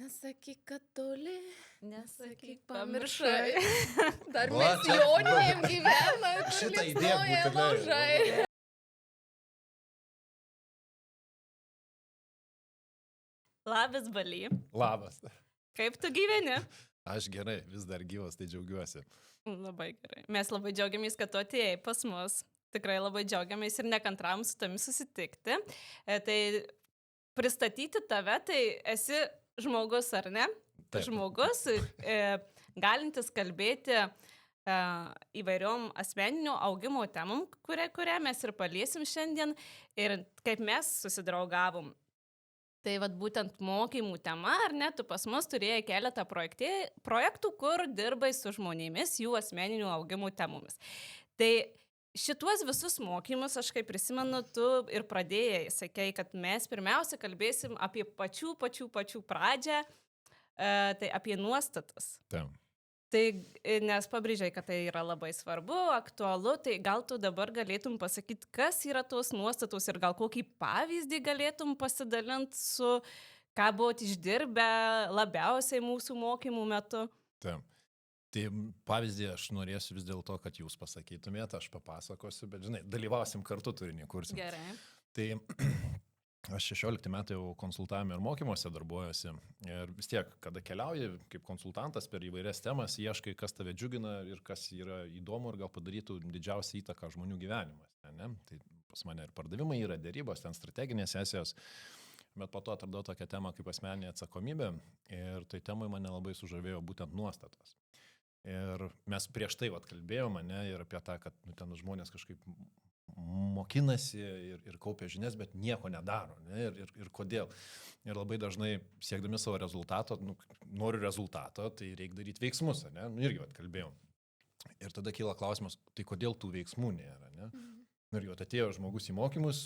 Nesakyk, kad toli, Nesakyk, pamiršai. Dar Va, mes čia- jaunėm gyvenam, Šitą idėją būtinai. laužai. Labas, Baly. Labas. Kaip tu gyveni? Aš gerai, vis dar gyvas, tai džiaugiuosi. Labai gerai. Mes labai džiaugiamės, kad tu atėjai pas mus. Tikrai labai džiaugiamės ir nekantravom su tavimi susitikti. Tai pristatyti tave, tai esi žmogus, ar ne? Taip. Žmogus, galintis kalbėti įvairiom asmeninio augimo temom, kurią mes ir paliesim šiandien ir kaip mes susidraugavom. Tai vat būtent mokymų tema, ar ne, tu pas mus turėjai keletą projektų, kur dirbai su žmonėmis jų asmeninių augimų temomis. Tai šituos visus mokymus, aš kaip prisimenu, tu ir pradėjai, sakei, kad mes pirmiausia kalbėsim apie pačių pradžią, tai apie nuostatas. Taip. Tai nes pabrėžiai, kad tai yra labai svarbu, aktualu, tai gal tu dabar galėtum pasakyti, kas yra tos nuostatos ir gal kokį pavyzdį galėtum pasidalinti su, ką buvot išdirbę labiausiai mūsų mokymų metu. Taip. Tai pavyzdį aš norėsiu vis dėlto, kad jūs pasakytumėte, aš papasakosiu, bet žinai, dalyvausim kartu turinį kursim. Gerai. Tai aš 16 metų jau konsultavime ir mokymuose darbuojuosi ir vis tiek, kada keliauji kaip konsultantas per įvairias temas, ieškai, kas tave džiugina ir kas yra įdomu ir gal padarytų didžiausią įtaką žmonių gyvenimas. Ne? Tai pas mane ir pardavimai yra, dėrybos, ten strateginės sesijos, bet po to atradau tokią temą kaip asmeninė atsakomybė ir tai temai mane labai sužavėjo būtent nuostatos. Ir mes prieš tai kalbėjome ir apie tą, kad ten žmonės kažkaip mokinasi ir kaupia žinias, bet nieko nedaro. Ne? Ir kodėl. Ir labai dažnai siekdami savo rezultato, noriu rezultato, tai reikia daryti veiksmus. Ne? Irgi kalbėjom. Ir tada kyla klausimas, tai kodėl tų veiksmų nėra. Ne? Ir jau atėjo žmogus į mokymus,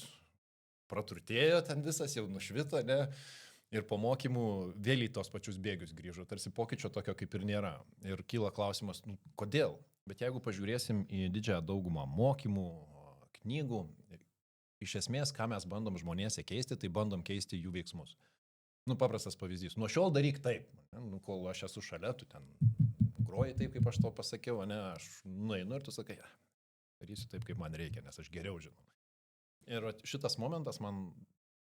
praturtėjo ten visas, jau nušvito, ne? Ir po mokymų vėl į tos pačius bėgius grįžo, tarsi pokyčio tokio kaip ir nėra. Ir kyla klausimas, kodėl? Bet jeigu pažiūrėsim į didžiąją daugumą mokymų, knygų, iš esmės, ką mes bandom žmonėse keisti, tai bandom keisti jų veiksmus. Paprastas pavyzdys. Nuo šiol daryk taip. Kol aš esu šalia, tu ten groji taip, kaip aš to pasakiau, ne, aš nueinu ir tu sakai, darysiu taip, kaip man reikia, nes aš geriau žinau. Ir šitas momentas man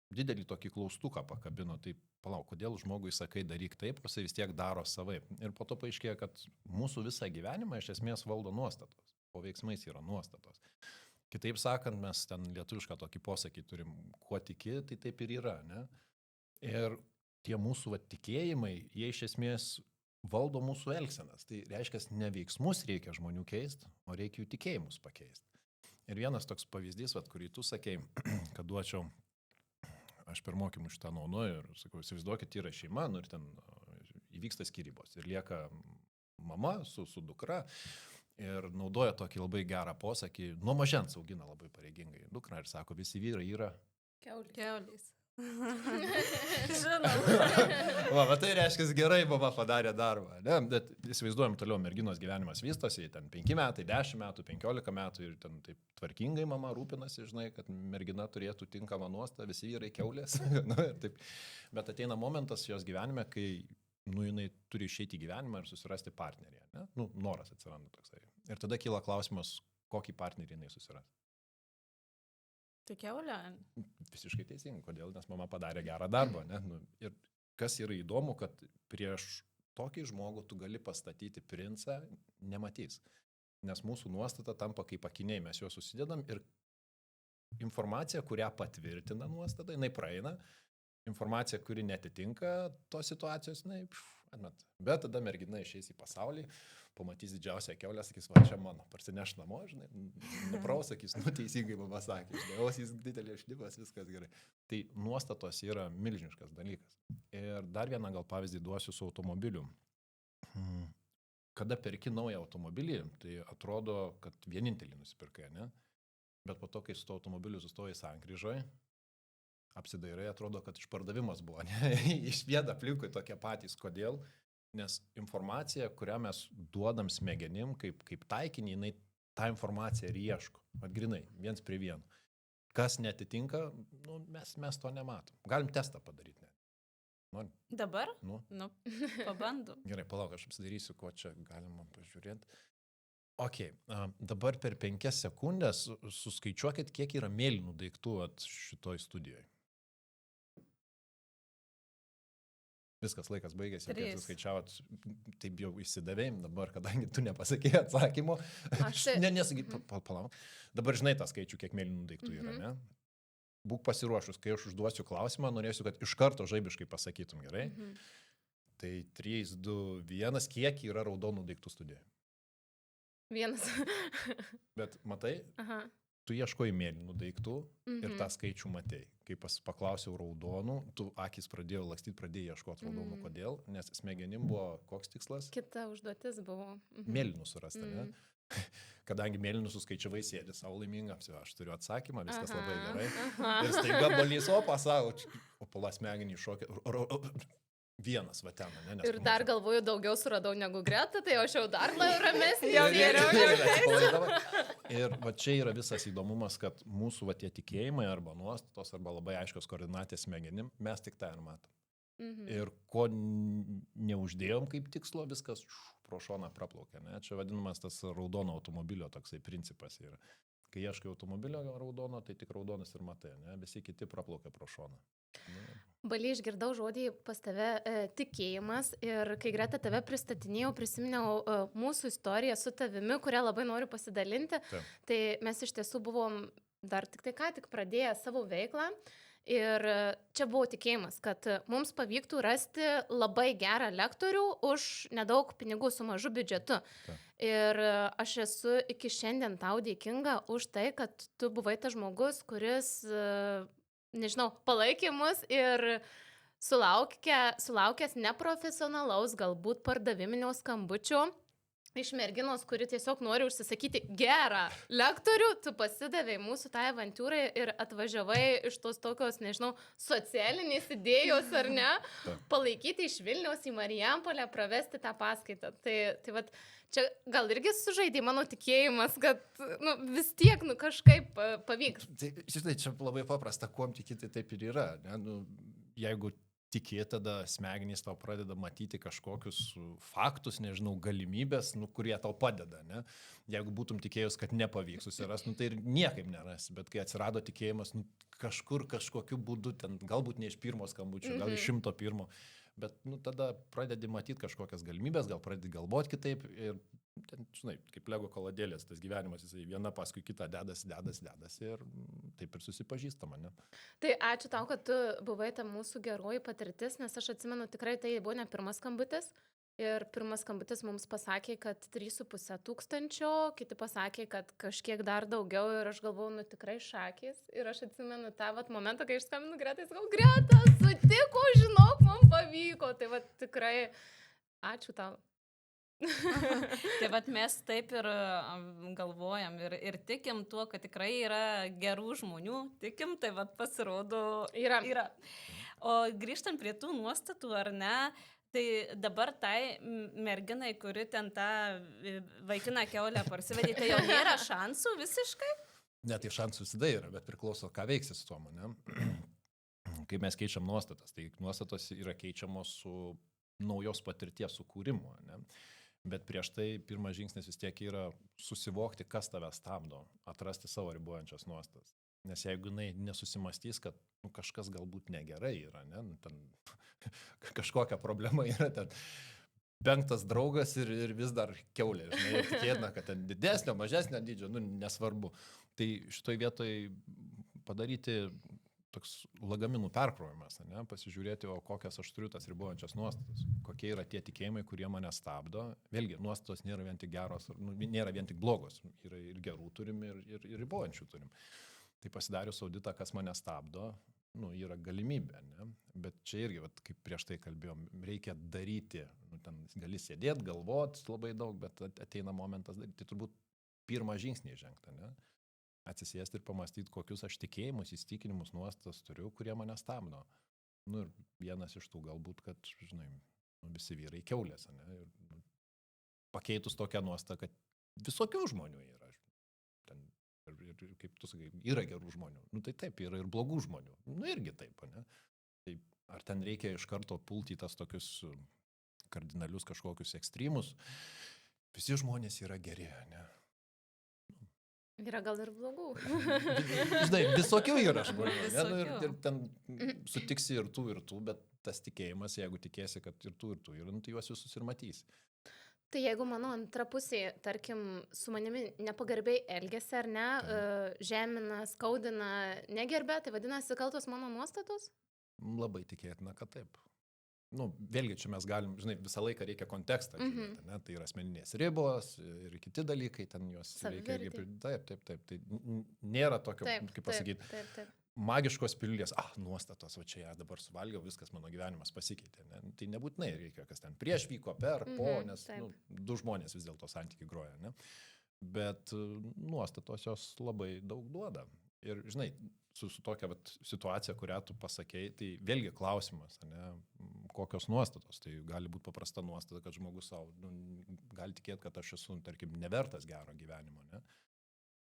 didelį tokį klaustuką pakabino, tai palauk, kodėl žmogui sakai daryk taip, o jis vis tiek daro savaip. Ir po to paaiškėjo, kad mūsų visą gyvenimą iš esmės valdo nuostatos, o veiksmais yra nuostatos. Kitaip sakant, mes ten lietuvišką tokį posakį turim, kuo tiki, tai taip ir yra, ne? Ir tie mūsų tikėjimai, jie iš esmės valdo mūsų elgsenas. Tai reiškia, ne veiksmus reikia žmonių keisti, o reikia jų tikėjimus pakeisti. Ir vienas toks pavyzdys, kurį tu sakei, kad duočiau, aš per mokymų šitą naudoju ir sakau, įsivaizduokit, yra šeima, ir ten įvyksta skyrybos ir lieka mama su dukra. Ir naudoja tokį labai gerą posakį, nuo mažens augina labai pareigingai dukrą ir sako, visi vyrai yra Kiaulės. Žinau. Bet tai reiškia, gerai mama padarė darbą. Ne? Bet įsivaizduojam toliau, merginos gyvenimas vystosi, ten 5 metai, 10 metų, 15 metų ir ten taip tvarkingai mama rūpinasi, žinai, kad mergina turėtų tinkamą nuostą, visi vyrai kiaulės. Bet ateina momentas jos gyvenime, kai jinai turi išeiti į gyvenimą ir susirasti partnerį. Ne? Noras atsiranda toksai. Ir tada kyla klausimas, kokį partnerį jinai susiras. Tai kiaulė. Visiškai teisingai. Kodėl? Nes mama padarė gerą darbą. Ne? Ir kas yra įdomu, kad prieš tokį žmogų tu gali pastatyti princą, nematys. Nes mūsų nuostata tampa kaip akiniai. Mes juos susidedam ir informacija, kurią patvirtina nuostata, jinai praeina. Informacija, kuri netitinka tos situacijos, atmet. Bet tada mergina išeis į pasaulį, pamatys didžiausią kiaulę, sakys, va čia mano, parsineš namo, žinai, nupraus, sakys, teisingai mama sakė, žinai, jis didelė šnipas, viskas gerai. Tai nuostatos yra milžiniškas dalykas. Ir dar vieną gal pavyzdį duosiu su automobiliu. Kada perki naują automobilį, tai atrodo, kad vienintelį nusipirkai, ne? Bet po to, kai su to automobiliu sustoji sankryžoje, apsidairai, atrodo, kad išpardavimas buvo. Išvieda aplinkui tokie patys. Kodėl? Nes informacija, kurią mes duodam smegenim, kaip taikinį, jinai tą informaciją ir ieško. Grinai, 1:1. Kas netitinka, mes to nematom. Galim testą padaryti. Nori? Dabar? Nu. Nu, pabandom. Gerai, palauk, aš apsidarysiu, ko čia galima pažiūrėti. Ok, dabar per 5 sekundės suskaičiuokit, kiek yra mėlynų daiktų šitoj studijoje. Viskas, laikas baigėsi, kai jūs skaičiavot, taip jau įsidavėjim dabar, kadangi tu nepasakėjai atsakymo. Aš Nesakyk, palauk. Dabar žinai tą skaičių, kiek mėlynų daiktų yra, ne? Būk pasiruošus, kai aš užduosiu klausimą, norėsiu, kad iš karto žaibiškai pasakytum, gerai? Tai 3, 2, 1, kiek yra raudonų daiktų studijoje? 1. Bet matai, Aha. tu ieškoji mėlynų daiktų ir tą skaičių matei. Kai paklausiau raudonų, tu akis pradėjo lakstyti, pradėjai ieškoti raudonų. Kodėl? Nes smegenim buvo koks tikslas? Kita užduotis buvo. Mėlynų surasti, ne? Kadangi mėlynų suskaičiavai, sėdi savo laiminga, aš turiu atsakymą, viskas labai gerai. Ir staiga balys, o pasau, o pala smegenį šokė. Vienas, va ten, ne? Ir dar galvoju, daugiau suradau negu Greta, tai aš jau dar ramesnė. Jau geriau. Ir va čia yra visas įdomumas, kad mūsų va tie tikėjimai arba nuostatos, arba labai aiškios koordinatės smegenim, mes tik tą ir matom. Ir ko neuždėjom kaip tikslo, viskas pro šoną praplaukia. Ne? Čia vadinamas tas raudono automobilio toksai principas yra. Kai ieškai automobilio raudono, tai tik raudonas ir matai, ne? Visi kiti praplaukia pro šoną. Bali, išgirdau žodį pas tave tikėjimas ir kai Greta tave pristatinėjau, prisiminiau mūsų istoriją su tavimi, kurią labai noriu pasidalinti. Taip. Tai mes iš tiesų buvom dar ką tik pradėję savo veiklą. Ir čia buvo tikėjimas, kad mums pavyktų rasti labai gerą lektorių už nedaug pinigų su mažu biudžetu. Ta. Ir aš esu iki šiandien tau dėkinga už tai, kad tu buvai tas žmogus, kuris, nežinau, palaikė mus ir sulaukęs neprofesionalaus, galbūt pardaviminio skambučio. Iš merginos, kuri tiesiog nori užsisakyti gerą lektorių, tu pasidavai mūsų tai avantūrai ir atvažiavai iš tos tokios, nežinau, socialinės idėjos ar ne, palaikyti iš Vilniaus į Marijampolę, pravesti tą paskaitą. Tai vat, čia gal irgi sužaidė mano tikėjimas, kad vis tiek kažkaip pavyks. Žinai, čia labai paprasta, kuom tikėti taip ir yra. Ne? Jeigu tikėti, tada smegenys tau pradeda matyti kažkokius faktus, nežinau, galimybės, kurie tau padeda, ne? Jeigu būtum tikėjus, kad nepavyks susirasti, tai ir niekaip nerasi, bet kai atsirado tikėjimas, kažkokiu būdu, ten, galbūt ne iš pirmo skambučio, gal iš 101, bet tada pradedi matyti kažkokias galimybės, gal pradedi galvoti kitaip ir, ten, žinai, kaip Lego kaladėlės, tas gyvenimas, jisai viena paskui kitą dedasi ir taip ir susipažįstama, ne? Tai ačiū tau, kad tu buvai ta mūsų geroji patirtis, nes aš atsimenu, tikrai tai buvo ne pirmas skambutis. Ir pirmas skambutis mums pasakė, kad 3,5 tūkstančio, kiti pasakė, kad kažkiek dar daugiau ir aš galvojau, tikrai šakės. Ir aš atsimenu tą momentą, kai aš skambinu Gretai, sakau, Greta, sutiko, žinok, man pavyko. Tai tikrai ačiū tau. Tai vat mes taip ir galvojam ir tikim tuo, kad tikrai yra gerų žmonių, tikim, tai vat pasirodo yra. O grįžtant prie tų nuostatų, ar ne, tai dabar tai merginai, kuri ten tą vaikiną keulę parsivedė, tai jau nėra šansų visiškai? Ne, tai šansų visada yra, bet priklauso, ką veiksi su tuo, ne? Kai mes keičiam nuostatas, tai nuostatos yra keičiamos su naujos patirties sukūrimu, ne? Bet prieš tai pirmas žingsnis vis tiek yra susivokti, kas tave stabdo, atrasti savo ribojančias nuostatas. Nes jeigu jinai nesusimastys, kad kažkas galbūt negerai yra, ne? Ten, kažkokia problema yra, ten 5 draugas ir vis dar keulė, žinai, ir tikėtina, kad ten didesnio, mažesnio dydžio, nesvarbu. Tai šitoj vietoj padaryti toks lagaminų perkrovimas, ne? Pasižiūrėti, o kokias aš turiu tas ribojančias nuostatas, kokie yra tie tikėjimai, kurie mane stabdo. Vėlgi, nuostatos nėra vien tik geros, nėra vien tik blogos, yra ir gerų turim, ir ribojančių turim. Tai pasidarius auditą, kas mane stabdo, yra galimybė, ne? Bet čia irgi, kaip prieš tai kalbėjom, reikia daryti, ten gali sėdėti, galvoti labai daug, bet ateina momentas daryti. Tai turbūt pirmą žingsnį žengta, ne? Atsisėsti ir pamastyti, kokius aš tikėjimus, įsitikinimus, nuostatas turiu, kurie mane stabdo. Ir vienas iš tų galbūt, kad, žinai, visi vyrai keulės, ne? Ir pakeitus tokią nuostatą, kad visokių žmonių yra. Ten, ir kaip tu sakai, yra gerų žmonių. Tai taip, yra ir blogų žmonių. Irgi taip, ne? Tai Ar ten reikia iš karto pulti į tas tokius kardinalius kažkokius ekstremus? Visi žmonės yra geri, ne? Yra gal ir blogų. Žinai, visokių yra žmonių. Ne? Nu, Visokių. ir ten sutiksi ir tų, bet tas tikėjimas, jeigu tikėsi, kad ir tų, yra, nu, tai juos visus ir matysi. Tai jeigu mano antra pusė, tarkim, su manimi nepagarbiai elgesi ar ne, žemina, skaudina, negerbė, tai vadinasi kaltos mano nuostatos? Labai tikėtina, kad taip. Nu, vėlgi čia mes galim, žinai, visą laiką reikia kontekstą žiūrėti, ne? Tai yra asmeninės ribos ir kiti dalykai, ten juos reikia irgi. Taip. Tai nėra tokio, kaip pasakyti, Taip. magiškos piliulės, nuostatos, o čia ją dabar suvalgiau, viskas mano gyvenimas pasikeitė. Ne? Tai nebūtinai reikia, kas ten prieš vyko, per, po, nes du žmonės vis dėlto santykiai groja. Ne? Bet nuostatos jos labai daug duoda. Ir, žinai, su tokia situacija, kurią tu pasakei, tai vėlgi klausimas, ne, kokios nuostatos. Tai gali būti paprasta nuostata, kad žmogus savo gali tikėti, kad aš esu, tarkim, nevertas gero gyvenimo. Ne?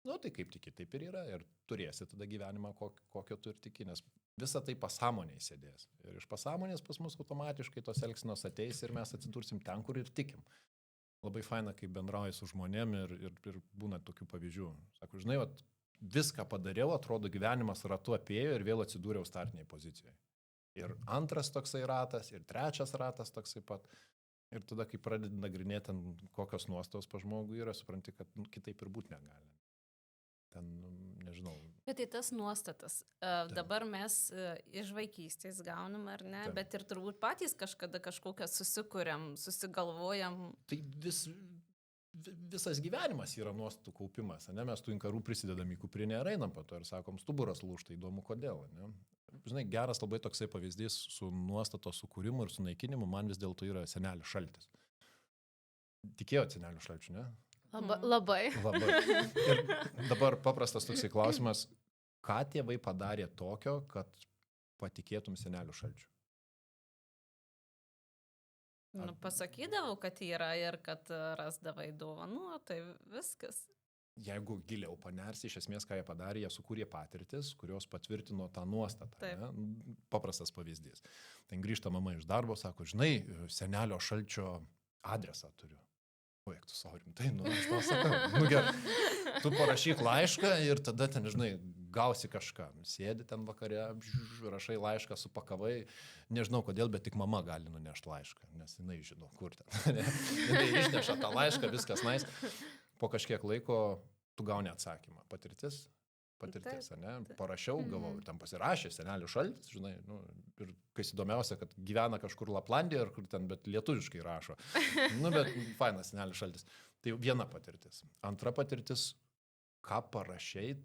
Nu, tai kaip tiki, taip ir yra. Ir turėsi tada gyvenimą, kokio tu ir tiki, nes visa tai pasąmonėje sėdės. Ir iš pasąmonės pas mus automatiškai tos elgsenos ateis ir mes atsidursim ten, kur ir tikim. Labai faina, kai bendrauji su žmonėm ir būna tokių pavyzdžių. Sako, žinai, viską padariau, atrodo gyvenimas ratu apėjo ir vėl atsidūriau startiniai pozicijoje. Ir antras toksai ratas, ir trečias ratas toksai pat. Ir tada, kai pradedi nagrinėti, kokios nuostos pa žmogų yra, supranti, kad kitaip ir būti negali. Ten, nežinau. Bet tai tas nuostatas. Dabar mes iš vaikystės gaunam, ar ne? Taip. Bet ir turbūt patys kažkada kažkokią susikuriam, susigalvojam. Tai visas gyvenimas yra nuostatų kaupimas, ne? Mes tų inkarų prisidedam į kuprinę ir einam po to ir sakom, stuburas lūžta, įdomu kodėl. Ne? Žinai, geras labai toksai pavyzdys su nuostatos sukūrimu ir sunaikinimu man vis dėlto yra senelis šaltis. Tikėjot senelių šalčių, ne? Labai. Ir dabar paprastas toksai klausimas, ką tėvai padarė tokio, kad patikėtum senelių šalčių? Nu, pasakydavau, kad yra ir kad rasdavai dovanų, tai viskas. Jeigu giliau panersi, iš esmės, ką jie padarė, jie sukūrė patirtis, kurios patvirtino tą nuostatą. Ne? Paprastas pavyzdys. Ten grįžta mama iš darbo, sako, žinai, senelio šalčio adresą turiu. O, jak tu savo rimtai, aš tau sakau, gerai. Tu parašyk laišką ir tada ten, žinai, gausi kažką. Sėdi ten vakare, rašai laišką, supakavai, nežinau kodėl, bet tik mama gali nunešti laišką, nes jinai žino, kur ten. Jinai išneša tą laišką, viskas nais. Po kažkiek laiko tu gauni atsakymą. Patirtis, ne? Parašiau, gavau ir ten pasirašė senelių šaltis, žinai, ir kas įdomiausia, kad gyvena kažkur Laplandijoje ar kur ten, bet lietuviškai rašo. Bet fainas senelių šaltis. Tai viena patirtis. Antra patirtis, ką parašiai,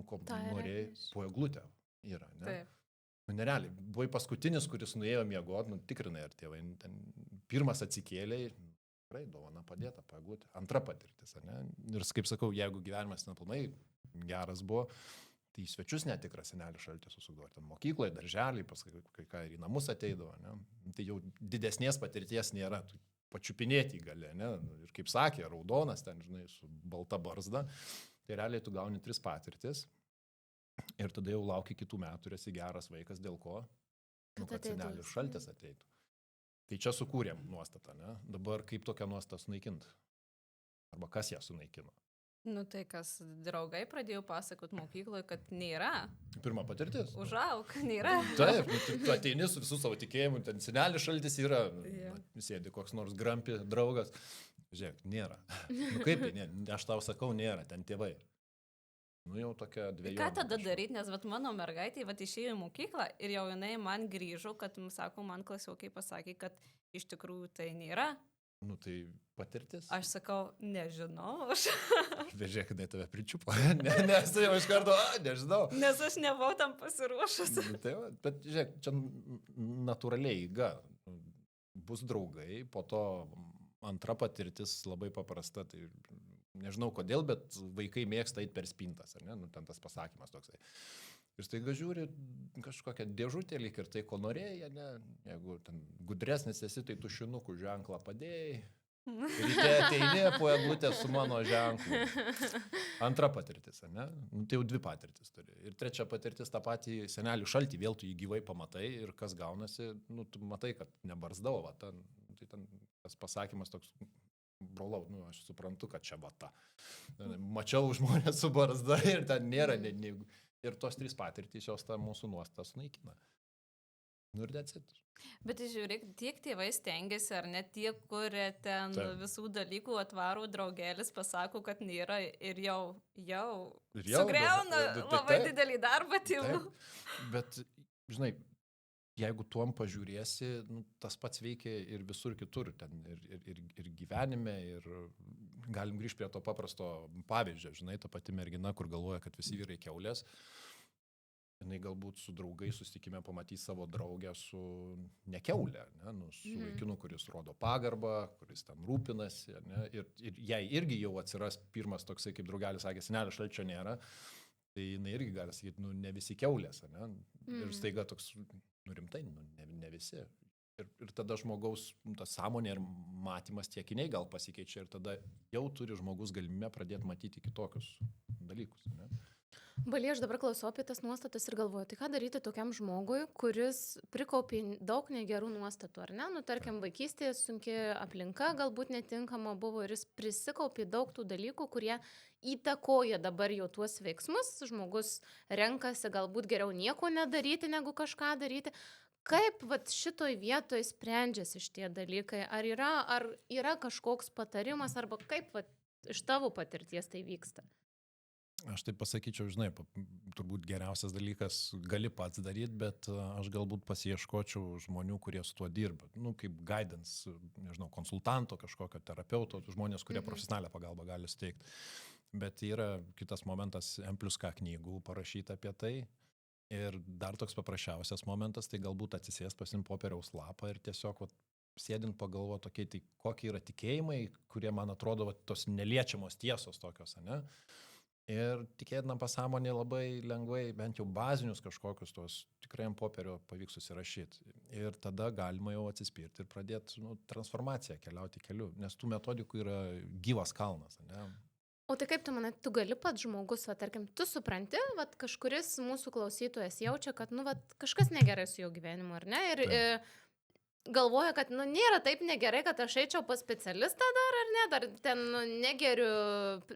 ko norėjai, po eglutę yra, ne? Taip. Nerealiai, buvai paskutinis, kuris nuėjo miegoti, tikrinai ar tėvai, ten pirmas atsikėlė, tikrai dovana padėta, po eglutę. Antra patirtis, ne? Ir kaip sakau, jeigu gyvenimas nepilnai geras buvo, tai į svečius netikras senelių šaltis susukdavo. Ten mokykloje, darželiai, paskui kai ką ir į namus ateidavo. Ne? Tai jau didesnės patirties nėra. Tu pačiupinėti gali, ne? Ir kaip sakė, raudonas ten, žinai, su balta barzda. Tai realiai tu gauni 3 patirtis ir tada jau lauki kitų metų ir esi geras vaikas, dėl ko? Kad senelių šaltis ateitų. Tai čia sukūrėm nuostatą, ne? Dabar kaip tokią nuostatą sunaikinti? Arba kas ją sunaikino? Nu tai kas draugai pradėjo pasakoti mokykloje, kad nėra. Pirma patirtis. Užauk, nėra. Taip, tu ateini su visų savo tikėjimu, ten senelis šaltis yra, sėdi koks nors grampi draugas. Žiūrėk, nėra. Kaip, aš tau sakau, nėra, ten tėvai. Jau tokia dviejų. Ką tada daryti, nes mano mergaitė išėjo į mokyklą ir jau jinai man grįžo, kad, sako, man klasiokai pasakė, kad iš tikrųjų tai nėra. Tai patirtis. Aš sakau, nežinau. Žiūrėk, kad tave pričiupo. Nes jau iš karto, nežinau. Nes aš nebuvau tam pasiruošęs. Bet žiūrėk, čia natūraliai eiga. Bus draugai, po to antra patirtis labai paprasta. Tai nežinau kodėl, bet vaikai mėgsta eiti per spintas. Ar ne? Ten tas pasakymas toksai. Ir staiga žiūri kažkokią dėžutę lyg ir tai, ko norėjai, ne? Jeigu ten gudresnis esi, tai tušinukų ženklą padėjai, Ryte ateini po eglutę su mano ženklu. Antra patirtis, ne? Nu, tai jau 2 patirtis turi. Ir trečia patirtis tą patį senelių šaltį, vėl tu jį gyvai pamatai ir kas gaunasi, nu, tu matai, kad nebarzdau, va, tai ten tas pasakymas toks, brolau, nu, aš suprantu, kad čia vata. Mačiau žmonės su barzda ir ten nėra, ir tos 3 patirtys jos tą mūsų nuostą sunaikina. Nu ir decit. Bet žiūrėk, tiek tėvai stengiasi, ar net tie, kurie ten visų dalykų atvaro draugelis, pasako, kad nėra ir jau sugriauna labai didelį darbą tėvų. Bet, žinai, jeigu tuom pažiūrėsi, nu, tas pats veikia ir visur kitur, ten ir gyvenime, ir galim grįžti prie to paprasto pavyzdžio, žinai, ta pati mergina, kur galvoja, kad visi vyrai kiaulės. Jinai galbūt su draugai susitikime pamatys savo draugę su nekiaulė, ne? Nu, su vaikinu, kuris rodo pagarbą, kuris ten rūpinasi. Ne? Ir jai irgi jau atsiras pirmas toksai, kaip draugelis sakė, senelio šalčio nėra, tai jinai irgi gali sakyti, nu, ne visi kiaulės. Ne? Ir staiga toks, nu rimtai, nu, ne visi. Ir tada žmogaus tas sąmonė ir matymas tiekiniai gal pasikeičia ir tada jau turi žmogus galimybę pradėti matyti kitokius dalykus. Ne? Balį, aš dabar klausau apie tas nuostatas ir galvoju, tai ką daryti tokiam žmogui, kuris prikaupė daug negerų nuostatų, ar ne? Nu, tarkim, vaikystėje sunki aplinka galbūt netinkama buvo ir jis prisikaupė daug tų dalykų, kurie įtakoja dabar jau tuos veiksmus. Žmogus renkasi galbūt geriau nieko nedaryti, negu kažką daryti. Kaip vat, šitoj vietoj sprendžiasi šitie dalykai? Ar yra kažkoks patarimas, arba kaip vat, iš tavo patirties tai vyksta? Aš tai pasakyčiau, žinai, turbūt geriausias dalykas gali pats daryti, bet aš galbūt pasieškočiau žmonių, kurie su tuo dirba. Nu, kaip guidance, nežinau, konsultanto, kažkokio terapeuto, žmonės, kurie profesionalią pagalbą gali suteikti. Bet yra kitas momentas, M+K knygų parašyta apie tai. Ir dar toks paprasčiausias momentas, tai galbūt atsisėst pasim popieriaus lapą ir tiesiog sėdint pagalvoti, tai kokie yra tikėjimai, kurie, man atrodo, tos neliečiamos tiesos tokios, ne? Ir tikėtina pasąmonė labai lengvai, bent jau bazinius kažkokius tos tikrai ant popierio pavyks susirašyti. Ir tada galima jau atsispirti ir pradėti transformaciją, keliauti keliu, nes tų metodikų yra gyvas kalnas. Ne? O tai kaip tu manai, tu gali pats žmogus, tarkim, tu supranti, kažkuris mūsų klausytojas jaučia, kad kažkas negerai su jo gyvenimu, ar ne? Ir galvoja, kad nėra taip negerai, kad aš eičiau pas specialistą dar, ar ne, dar ten negeriu,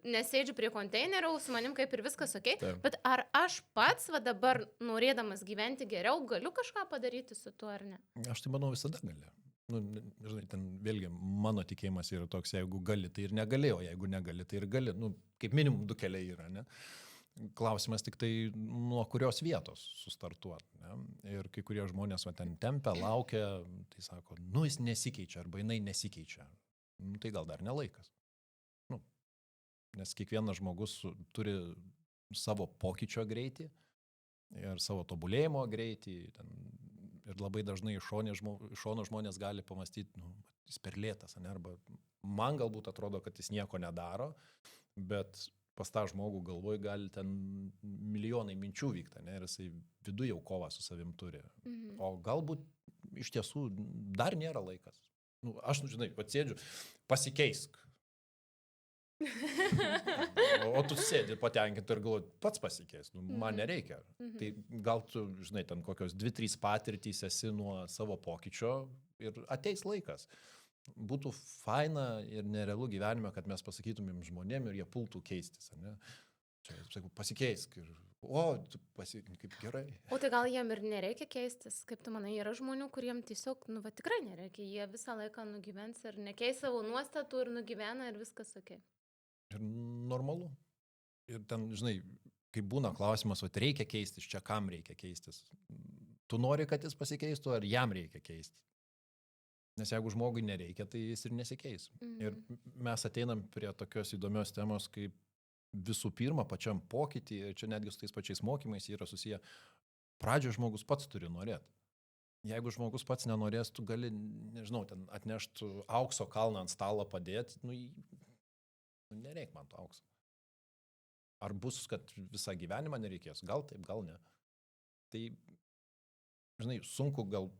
nesėdžiu prie konteineriaus, su manim kaip ir viskas ok, bet ar aš pats dabar, norėdamas gyventi geriau, galiu kažką padaryti su tuo, ar ne? Aš tai manau visada gali. Nu, žinai, ten vėlgi mano tikėjimas yra toks, jeigu gali, tai ir negali, o jeigu negali, tai ir gali. Nu, kaip minimum 2 keliai yra, ne? Klausimas tik tai, nuo kurios vietos sustartuoti. Ne? Ir kai kurie žmonės ten tempia, laukia, tai sako, jis nesikeičia arba jinai nesikeičia. Tai gal dar nelaikas. Nes kiekvienas žmogus turi savo pokyčio greitį ir savo tobulėjimo greitį. Ir labai dažnai iš šono žmonės gali pamastyti, jis per lėtas, ne? Arba man galbūt atrodo, kad jis nieko nedaro, bet pas tą žmogų galvoj gali ten milijonai minčių vykti, ne? Ir jisai viduje jau kovą su savim turi. O galbūt iš tiesų dar nėra laikas. Aš, žinai, atsėdžiu, pasikeisk. O tu sėdi patenkinti ir galvoji, pats pasikeis, man nereikia. Tai gal tu, žinai, ten kokios 2-3 patirtys esi nuo savo pokyčio ir ateis laikas. Būtų faina ir nerealu gyvenime, kad mes pasakytumėm žmonėm ir jie pultų keistis. Ne? Čia, sakau, pasikeisk ir, kaip gerai. O tai gal jiem ir nereikia keistis? Kaip tu manai, yra žmonių, kuriem tiesiog, tikrai nereikia. Jie visą laiką nugyvens ir nekeis savo nuostatų ir nugyvena ir viskas ok. Ir normalu. Ir ten, žinai, kai būna klausimas, reikia keistis, čia kam reikia keistis? Tu nori, kad jis pasikeistų, ar jam reikia keistis? Nes jeigu žmogui nereikia, tai jis ir nesikeis. Ir mes ateinam prie tokios įdomios temos, kaip visų pirma pačiam pokytį, ir čia netgi su tais pačiais mokymais yra susiję, pradžioje žmogus pats turi norėti. Jeigu žmogus pats nenorės, tu gali, nežinau, ten atnešti aukso kalną ant stalo padėti, nereik man to aukso. Ar bus, kad visą gyvenimą nereikės? Gal taip, gal ne. Tai, žinai, sunku gal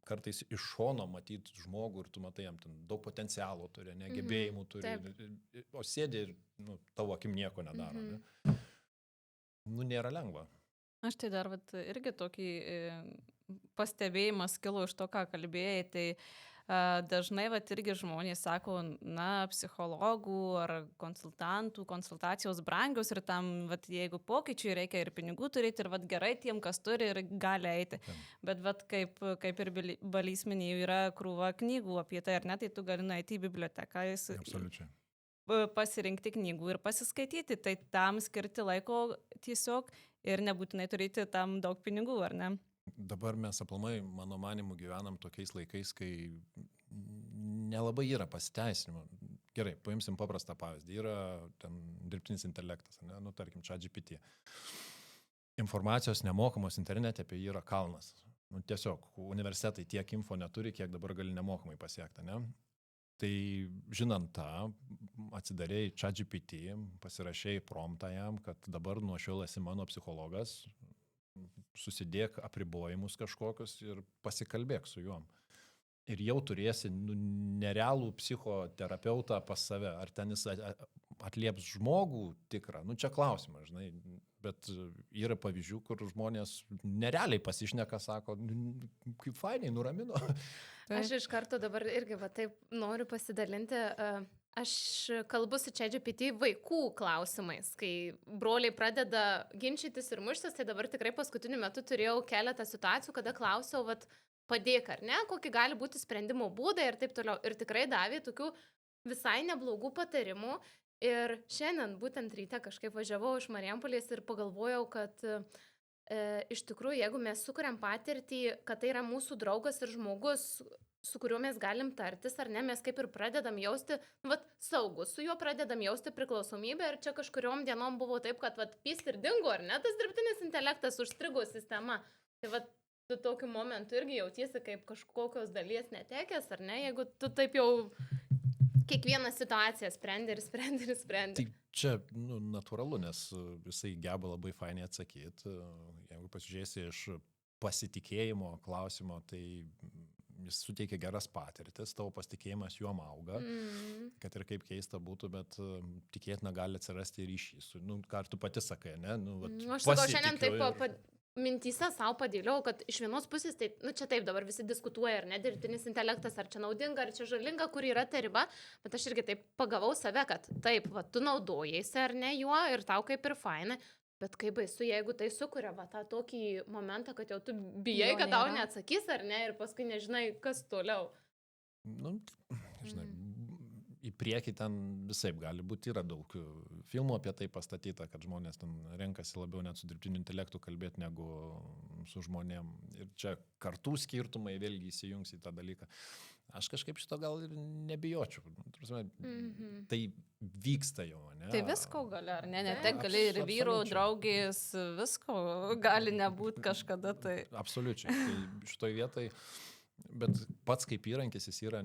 kartais iš šono matyti žmogų ir tu matai jam ten daug potencialo turi, negebėjimų turi, o sėdi ir tavo akim nieko nedaro. Ne? Nėra lengva. Aš tai dar irgi tokį pastebėjimas kilo iš to, ką kalbėjai, tai dažnai irgi žmonės sako, psichologų ar konsultantų, konsultacijos brangios ir tam, jeigu pokyčių reikia ir pinigų turėti, ir gerai tiem, kas turi ir gali eiti. Bet kaip ir Balys minėjo, yra krūva knygų apie tai, ar ne, tai tu gali nueiti į biblioteką. Absoliučiai. Pasirinkti knygų ir pasiskaityti, tai tam skirti laiko tiesiog ir nebūtinai turėti tam daug pinigų, ar ne? Dabar mes aplamai, mano manimu, gyvenam tokiais laikais, kai nelabai yra pasiteisinimo. Gerai, paimsim paprastą pavyzdį. Yra ten dirbtinis intelektas, ne? Tarkim, ChatGPT. Informacijos nemokamos internete apie jį yra kalnas. Tiesiog universitetai tiek info neturi, kiek dabar gali nemokamai pasiekti, ne? Tai žinant tą, atsidarėjai ChatGPT, pasirašėjai promptą jam, kad dabar nuo šiol esi mano psichologas, susidėk apribojimus kažkokius ir pasikalbėk su juom. Ir jau turėsi nerealų psichoterapeutą pas save. Ar ten jis atlieps žmogų tikrą? Čia klausimas, žinai. Bet yra pavyzdžių, kur žmonės nerealiai pasišneka, sako, kaip fainiai, nuramino. Aš iš karto dabar irgi taip noriu pasidalinti. Aš kalbu su ChatGPT vaikų klausimais, kai broliai pradeda ginčytis ir muštis, tai dabar tikrai paskutiniu metu turėjau keletą situacijų, kada klausiau, padėk ar ne, kokie gali būti sprendimo būdai ir taip toliau. Ir tikrai davė tokių visai neblogų patarimų. Ir šiandien būtent ryte kažkaip važiavau iš Marijampolės ir pagalvojau, kad iš tikrųjų, jeigu mes sukuriam patirtį, kad tai yra mūsų draugas ir žmogus, su kuriuo mes galim tartis, ar ne, mes kaip ir pradedam jausti, saugus, su juo pradedam jausti priklausomybę ir čia kažkuriom dienom buvo taip, kad pyst ir dingo, ar ne, tas dirbtinis intelektas užstrigo sistema. Tai tu tokiu momentu irgi jautiesi kaip kažkokios dalies netekęs, ar ne, jeigu tu taip jau kiekvieną situaciją sprendi. Tai čia natūralu, nes jisai geba labai fainiai atsakyti. Jeigu pasižiūrėsi iš pasitikėjimo klausimo, tai jis suteikia geras patirtis, tavo pasitikėjimas juom auga, kad ir kaip keista būtų, bet tikėtina gali atsirasti ryšys. Ką tu pati sakai, ne? Aš sakau, šiandien taip mintyse savo padėliau, kad iš vienos pusės, tai, čia taip dabar visi diskutuoja, ar ne, dirbtinis intelektas, ar čia naudinga, ar čia žalinga, kur yra ta riba, bet aš irgi taip pagavau save, kad taip, tu naudojaisi, ar ne, juo ir tau kaip ir fainai. Bet kaip baisu, jeigu tai sukuria tą tokį momentą, kad jau tu bijai, kad tau neatsakys, ar ne, ir paskui nežinai, kas toliau. Žinai, į priekį ten visaip gali būti, yra daug filmų apie tai pastatyta, kad žmonės ten renkasi labiau net su dirbtiniu intelektu kalbėti negu su žmonėm. Ir čia kartų skirtumai vėlgi įsijungs į tą dalyką. Aš kažkaip šito gal ir nebijočiau. Tai vyksta jau, ne? Tai visko gali, ar ne? Ne tik gali ir vyrų, draugės, visko gali nebūti kažkada. Tai... Absoliučiai. Tai šitoj vietai, bet pats kaip įrankis jis yra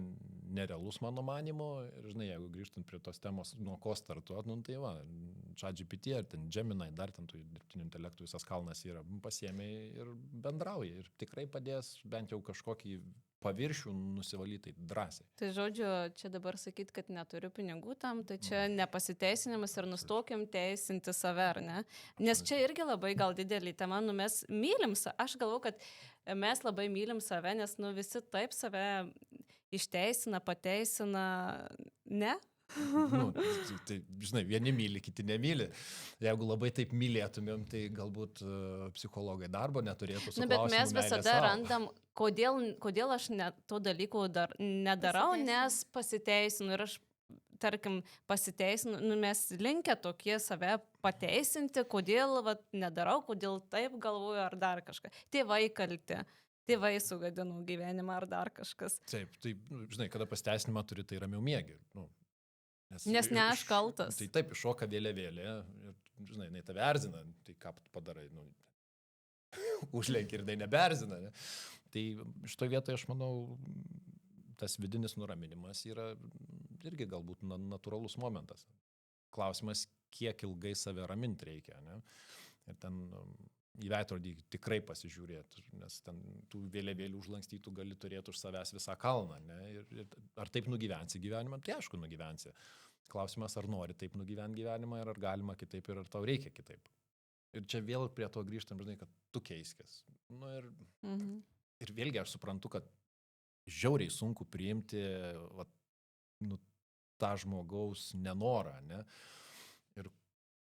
nerealus mano manimu. Ir žinai, jeigu grįžtant prie tos temos, nuo ko startuot, tai ChatGPT ar ten Gemini, dar ten tų dirbtinių intelektų visas kalnas yra, pasiėmė ir bendrauja. Ir tikrai padės bent jau kažkokį paviršių nusivalyti drąsiai. Tai žodžiu, čia dabar sakyti, kad neturiu pinigų tam, tai čia nepasiteisinimas ir nustokim teisinti save, ar ne? Nes čia irgi labai gal didelį tema, mes mylim, aš galvoju, kad mes labai mylim save, nes visi taip save išteisina, pateisina, ne? Tai, žinai, vieni myli, kiti nemyli. Jeigu labai taip mylėtumėm, tai galbūt psichologai darbo neturėtų su klausimu bet mes visada randam, kodėl aš to dalyko nedarau, nes pasiteisinu ir aš, tarkim, pasiteisinu, mes linkę tokie save pateisinti, kodėl nedarau, kodėl taip galvoju ar dar kažką. Tėvai kalti. Tėvai sugadino gyvenimą ar dar kažkas. Taip, tai, žinai, kada pasiteisinimą turi, tai ramiau miegi. Nes ne aš kaltas. Tai taip, iššoka vėliavėlė ir, žinai, jinai tave erzina, tai ką padarai, užlenki ir tai nebeerzina. Ne? Tai šitoje vietoje, aš manau, tas vidinis nuraminimas yra irgi galbūt natūralus momentas. Klausimas, kiek ilgai save raminti reikia. Ne? Ir ten į veidrodį tikrai pasižiūrėti, nes ten tų vėliavėlių užlankstytų gali turėti už savęs visą kalną. Ne? Ir ar taip nugyvensi gyvenimą? Tai aišku, nugyvensi. Klausimas, ar nori taip nugyventi gyvenimą, ar galima kitaip ir ar tau reikia kitaip. Ir čia vėl prie to grįžtam, žinai, kad tu keiskis. Nu, ir vėlgi aš suprantu, kad žiauriai sunku priimti tą žmogaus nenorą, ne? Ir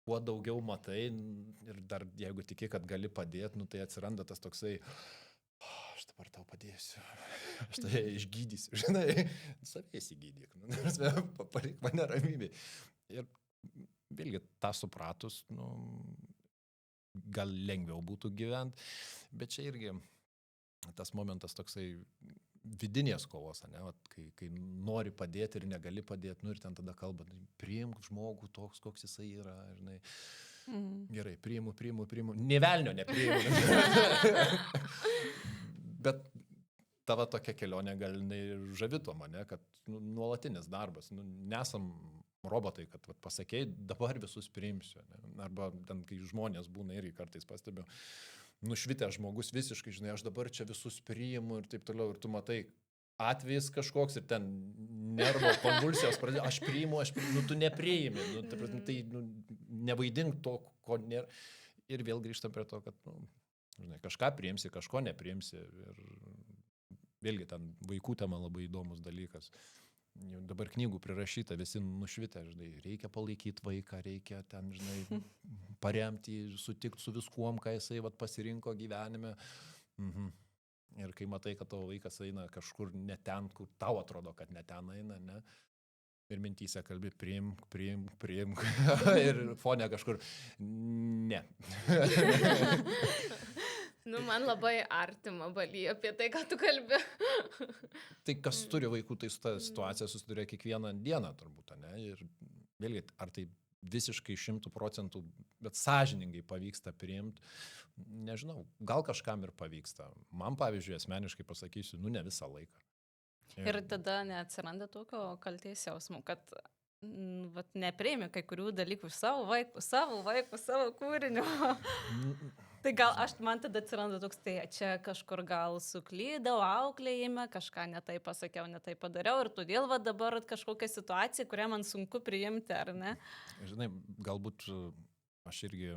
kuo daugiau matai ir dar jeigu tiki, kad gali padėti, tai atsiranda tas toksai, aš dabar tau padėsiu, aš tai išgydysiu, žinai, savės įgydyk, palik mane ramybėj. Ir vėlgi tą supratus, gal lengviau būtų gyventi, bet čia irgi tas momentas toksai vidinės kovos, ne? Kai nori padėti ir negali padėti, ir ten tada kalba, priimk žmogų toks, koks jisai yra, žinai. Gerai, priimu. Nė velnio nepriimu. Bet tavo tokia kelionė gal žavi to mane, kad nuolatinis darbas. Nesam robotai, kad pasakei, dabar visus priimsiu. Ne? Arba ten, kai žmonės būna irgi kartais pastebiu, nušvitęs žmogus visiškai, žinai, aš dabar čia visus priimu ir taip toliau, ir tu matai atvejis kažkoks ir ten nervo konvulsijos pradėjo, aš priimu, tu nepriimi, tai nevaidink to, ko nėra. Ir vėl grįžtam prie to, kad, žinai, kažką priimsi, kažko nepriimsi. Ir vėlgi ten vaikų tema labai įdomus dalykas. Dabar knygų prirašyta, visi nušvitę, žinai, reikia palaikyti vaiką, reikia ten, žinai, paremti, sutikti su viskuom, ką jisai pasirinko gyvenime. Ir kai matai, kad tavo vaikas eina kažkur ne ten, kur tau atrodo, kad ne ten eina, ne? Ir mintyse kalbi, priimk. Ir fone kažkur, ne. Man labai artima, Baly, apie tai, ką tu kalbi. Tai kas turi vaikų, tai su ta situacija susiduria kiekvieną dieną turbūt, ne? Ir vėlgi, ar tai visiškai 100%, bet sąžiningai pavyksta priimti, nežinau, gal kažkam ir pavyksta. Man, pavyzdžiui, asmeniškai pasakysiu, ne visą laiką. Ir tada neatsiranda tokio kaltės jausmų, kad nepriimi kai kurių dalykų savo vaikų, savo kūrinio. Tai gal man tada atsiranda toks, tai čia kažkur gal suklydau auklėjime, kažką netai pasakiau, netai padariau ir todėl dabar kažkokia situacija, kurią man sunku priimti, ar ne? Žinai, galbūt aš irgi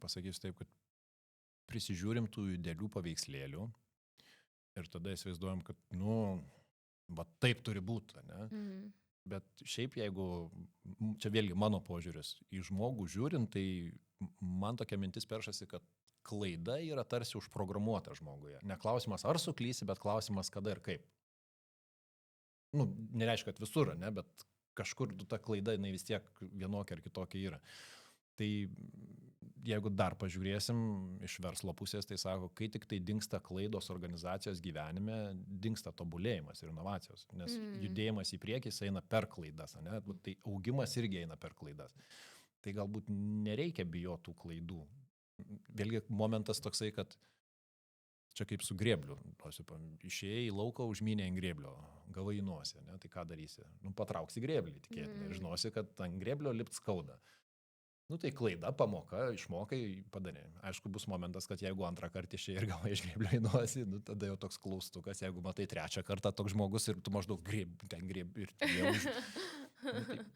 pasakysiu taip, kad prisižiūrim tų didelių paveikslėlių ir tada įsivaizduojam, kad, taip turi būti, ne? Bet šiaip jeigu, čia vėlgi mano požiūris, į žmogų žiūrint, tai man tokia mintis peršasi, kad klaida yra tarsi užprogramuota žmoguje. Ne klausimas, ar suklysi, bet klausimas, kada ir kaip. Nereiškia, kad visur, ne, bet kažkur ta klaida, jinai vis tiek vienokia ar kitokia yra. Tai jeigu dar pažiūrėsim iš verslo pusės, tai sako, kai tik tai dingsta klaidos organizacijos gyvenime, dingsta tobulėjimas ir inovacijos, nes judėjimas į priekį eina per klaidas, ne? Tai augimas irgi eina per klaidas. Tai galbūt nereikia bijoti tų klaidų. Vėlgi momentas toksai, kad čia kaip su grėbliu, išėjai į lauką, užmynė ant grėblio, gavai į nosį, ne? Tai ką darysi? Patrauksi grėblį, tikėtinai, ir žinosi, kad ant grėblio lipt skauda. Tai klaida, pamoka, išmokai, padarė. Aišku, bus momentas, kad jeigu antrą kartą išėjai ir gavai iš grėblio į nosį, tada jau toks klaustukas, jeigu matai trečią kartą toks žmogus ir tu maždaug grėb ir jau.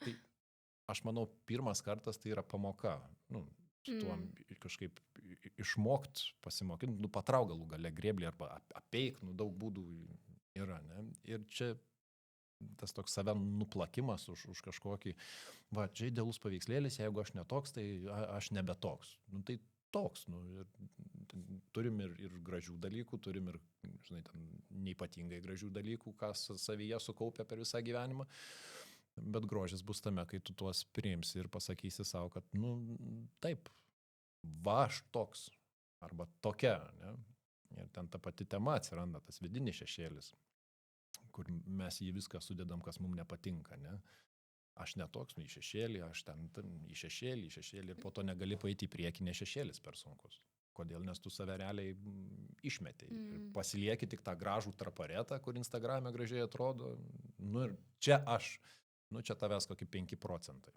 Tai aš manau, pirmas kartas tai yra pamoka. Tuom kažkaip išmokt, pasimokinti, patrauk galų gale grėblį arba apeik, daug būdų yra, ne? Ir čia tas toks save nuplakimas už kažkokį, čia idealus paveikslėlis, jeigu aš netoks, tai aš nebe toks. Tai toks, turim ir gražių dalykų, turim ir, žinai, neypatingai gražių dalykų, kas savyje sukaupia per visą gyvenimą. Bet grožis bus tame, kai tu tuos priimsi ir pasakysi savo, kad, taip, aš toks, arba tokia, ne? Ir ten ta pati tema atsiranda, tas vidinis šešėlis, kur mes jį viską sudedam, kas mums nepatinka, ne? Aš netoks, į šešėlį, aš ten į šešėlį, ir po to negali paeiti į priekį, nes šešėlis per sunkus. Kodėl? Nes tu save realiai išmetei. Ir pasilieki tik tą gražų traparetą, kur Instagrame gražiai atrodo. Ir čia aš. Čia tavęs kokį 5%.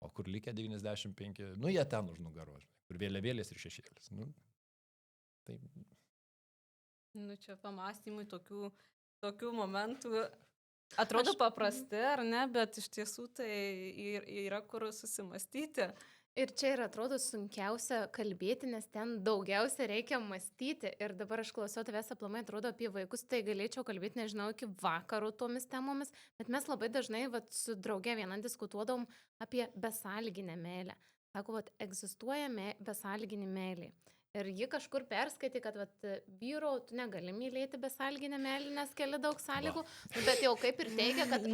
O kur likę 95%, jie ten už nugaros. Kur vėliavėlės ir šešėlis. Tai Nu, čia pamastymui tokių momentų atrodo paprasti, ar ne, bet iš tiesų tai yra kur susimastyti. Ir čia ir atrodo sunkiausia kalbėti, nes ten daugiausia reikia mąstyti. Ir dabar aš klausau tavęs aplamai, atrodo apie vaikus, tai galėčiau kalbėti, nežinau, iki vakaro tomis temomis, bet mes labai dažnai su drauge vieną diskutuodom apie besąlyginę meilę. Sako, egzistuoja besąlyginė meilė. Ir ji kažkur perskaitė, kad vyro tu negali mylėti besąlyginę meilę, nes keli daug sąlygų, bet jau kaip ir teigia, kad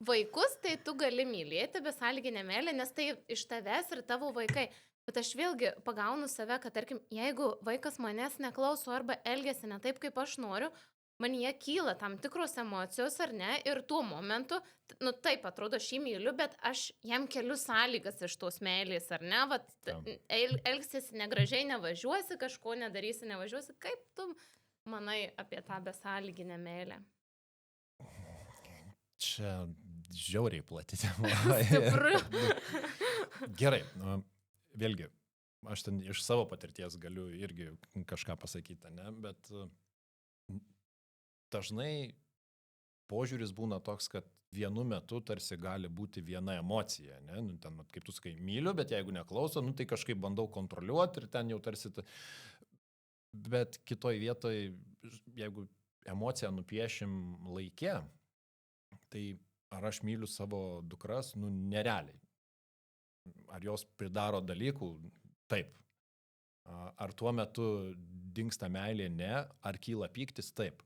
vaikus tai tu gali mylėti besąlyginę meilę, nes tai iš tavęs ir tavo vaikai. Bet aš vėlgi pagaunu save, kad tarkim, jeigu vaikas manęs neklauso arba elgiasi ne taip, kaip aš noriu, man jie kyla tam tikros emocijos ar ne, ir tuo momentu, nu taip atrodo, aš jį myliu, bet aš jam keliu sąlygas iš tos meilės, ar ne, elgsiesi negražiai, nevažiuosi, kažko nedarysi, nevažiuosi, kaip tu manai apie tą besąlyginę meilę? Čia žiauriai plati tema. Stipru. Gerai, vėlgi, aš ten iš savo patirties galiu irgi kažką pasakyti, ne, bet dažnai požiūris būna toks, kad vienu metu tarsi gali būti viena emocija, ne? Nu, ten, kaip tu sakai, myliu, bet jeigu neklauso, nu, tai kažkaip bandau kontroliuoti ir ten jau tarsi... Bet kitoj vietoj, jeigu emociją nupiešim laike, tai ar aš myliu savo dukras, nu, nerealiai. Ar jos pridaro dalykų? Taip. Ar tuo metu dingsta meilė? Ne. Ar kyla pyktis? Taip.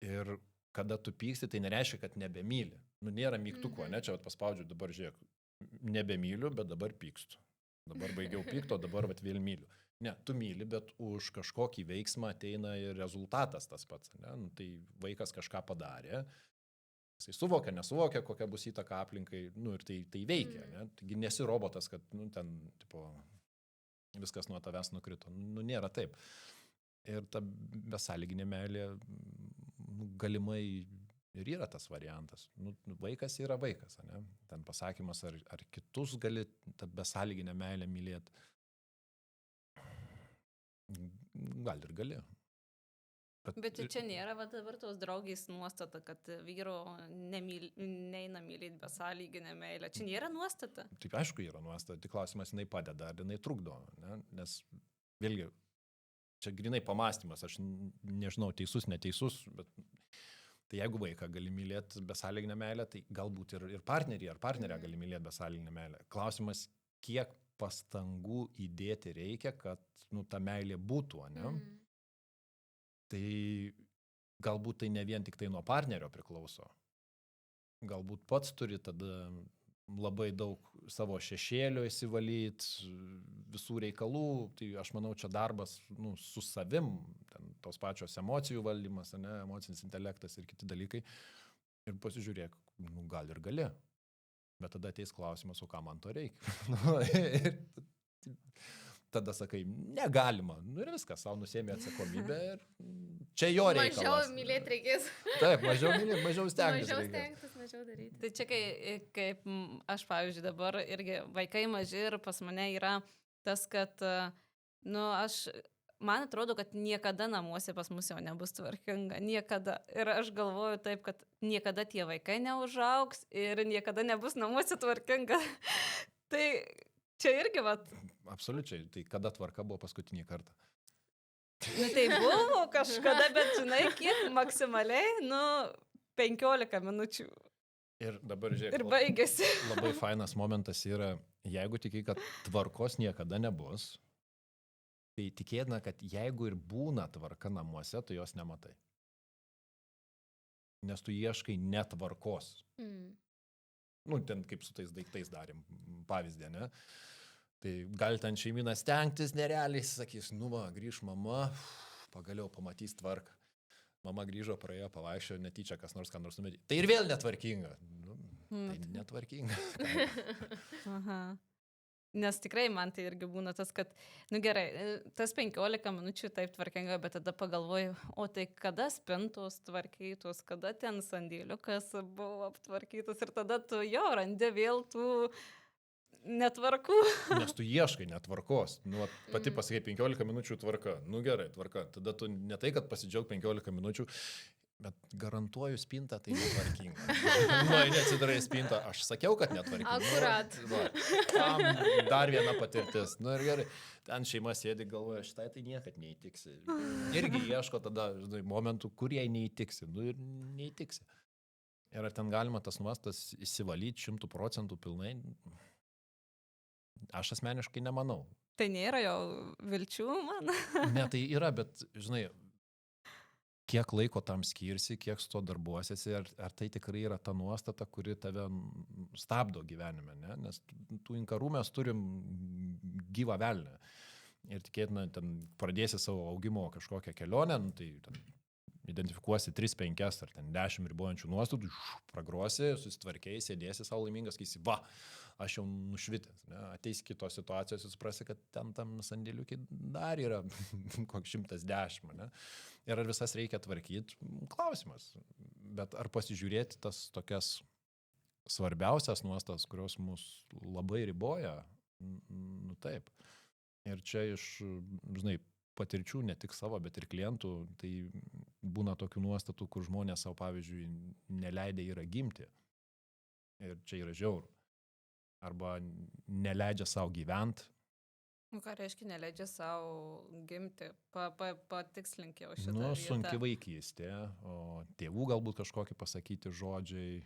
Ir kada tu pyksti, tai nereiškia, kad nebemyli. Nu, nėra mygtuko, ne? Čia paspaudžiu, dabar žiūrėk, nebemyliu, bet dabar pykstu. Dabar baigiau pykto, dabar vėl myliu. Ne, tu myli, bet už kažkokį veiksmą ateina ir rezultatas tas pats. Ne? Nu, tai vaikas kažką padarė, jisai suvokia, nesuvokia, kokia bus įtaka aplinkai, nu, ir tai veikia. Ne? Taigi nesi robotas, kad nu, ten tipo, viskas nuo tavęs nukrito. Nu, nėra taip. Ir ta besąlyginė meilė galimai ir yra tas variantas. Nu, vaikas yra vaikas, ne? Ten pasakymas, ar kitus gali tą besąlyginę meilę mylėti. Gal ir gali. Bet čia nėra dabar tos draugės nuostata, kad vyro neina mylėti besąlyginę meilę. Čia nėra nuostata. Taip, aišku, yra nuostata. Tik klausimas, jinai padeda, ar jinai trukdo. Ne? Nes vėlgi, čia grinai pamastymas, aš nežinau, teisus, neteisus, bet tai jeigu vaiką gali mylėti besąlyginę meilę, tai galbūt ir partnerį ar partnerę gali mylėti besąlyginę meilę. Klausimas, kiek pastangų įdėti reikia, kad nu, ta meilė būtų, ne? Tai galbūt tai ne vien tik tai nuo partnerio priklauso. Galbūt pats turi tada labai daug savo šešėlio įsivalyti, visų reikalų, tai aš manau, čia darbas nu, su savim, ten, tos pačios emocijų valdymas, ne, emocinis intelektas ir kiti dalykai. Ir pasižiūrėk, nu, gal ir gali. Bet tada ateis klausimas, o ką man to reikia. Tada sakai, negalima. Nu ir viskas, savo nusėmė atsakomybę ir čia jo reikalas. Mažiau mylėti reikės. Taip, mažiau mylėti, mažiau stengtis. Mažiau stengtis, mažiau daryti. Tai čia kaip aš, pavyzdžiui, dabar irgi vaikai maži ir pas mane yra tas, kad, nu, man atrodo, kad niekada namuose pas mus jau nebus tvarkinga. Niekada. Ir aš galvoju taip, kad niekada tie vaikai neužaugs ir niekada nebus namuose tvarkinga. Tai čia irgi, Absoliučiai. Tai kada tvarka buvo paskutinį kartą? Nu, tai buvo kažkada, bet žinai, kiek maksimaliai, 15 minučių. Ir dabar žiūrėk. Ir baigėsi. Labai fainas momentas yra, jeigu tikai, kad tvarkos niekada nebus, tai tikėtina, kad jeigu ir būna tvarka namuose, tu jos nematai. Nes tu ieškai netvarkos. Nu, ten kaip su tais daiktais darėm pavyzdį, ne? Tai gali ten šeimyną stengtis nerealiai, sakys, nu va, grįž mama, pagaliau pamatys tvarką. Mama grįžo, praėjo, pavaikščiojo, netyčia kas nors numetė. Tai ir vėl netvarkinga. Nu, tai netvarkinga. Aha. Nes tikrai man tai irgi būna tas, kad, nu gerai, tas 15 minučių taip tvarkinga, bet tada pagalvoju, o tai kada spintos tvarkytos, kada ten sandėliukas buvo aptvarkytas ir tada tu jo randi vėl tų netvarkų. Nes tu ieškai netvarkos. Nu, pati pasakai 15 minučių tvarka. Nu gerai, tvarka. Tada tu ne tai, kad pasidžiaug 15 minučių, bet garantuoju spintą, tai netvarkinga. Nu, neatsidarai spintą. Aš sakiau, kad netvarkinga. Akurat. Nu, dar viena patirtis. Nu ir gerai. Ten šeima sėdi galvoja, šitai tai niekad neįtiksi. Irgi ieško tada, žinai, momentų, kur jai neįtiksi. Nu ir neįtiksi. Ir ar ten galima tas nuostas įsivalyti 100% pilnai? Aš asmeniškai nemanau. Tai nėra jo vilčių, man. Ne, tai yra, bet, žinai, kiek laiko tam skirsi, kiek su to darbuosiesi, ar tai tikrai yra ta nuostata, kuri tave stabdo gyvenime, ne? Nes tų inkarų mes turim gyvą velnę. Ir tikėtina, ten pradėsi savo augimo kažkokią kelionę, nu, tai ten identifikuosi 3-5 ar ten 10 ribojančių nuostatų, pragrosi, susitvarkiai, sėdėsi savo laimingas, kai va, aš jau nušvitęs. Ne? Ateis kitos situacijos, jūs suprasi, kad ten tam sandėliukai dar yra koks 110. Ne? Ir ar visas reikia tvarkyti? Klausimas. Bet ar pasižiūrėti tas tokias svarbiausias nuostas, kurios mus labai riboja? Nu taip. Ir čia iš, žinai, patirčių, ne tik savo, bet ir klientų, tai būna tokių nuostatų, kur žmonės savo, pavyzdžiui, neleidė yra gimti. Ir čia yra žiauru. Arba neleidžia savo gyventi. Nu, ką reiškia, neleidžia savo gimti? Patikslink jau šitą. Nu, vietą. sunki vaikystė, o tėvų galbūt kažkokie pasakyti žodžiai.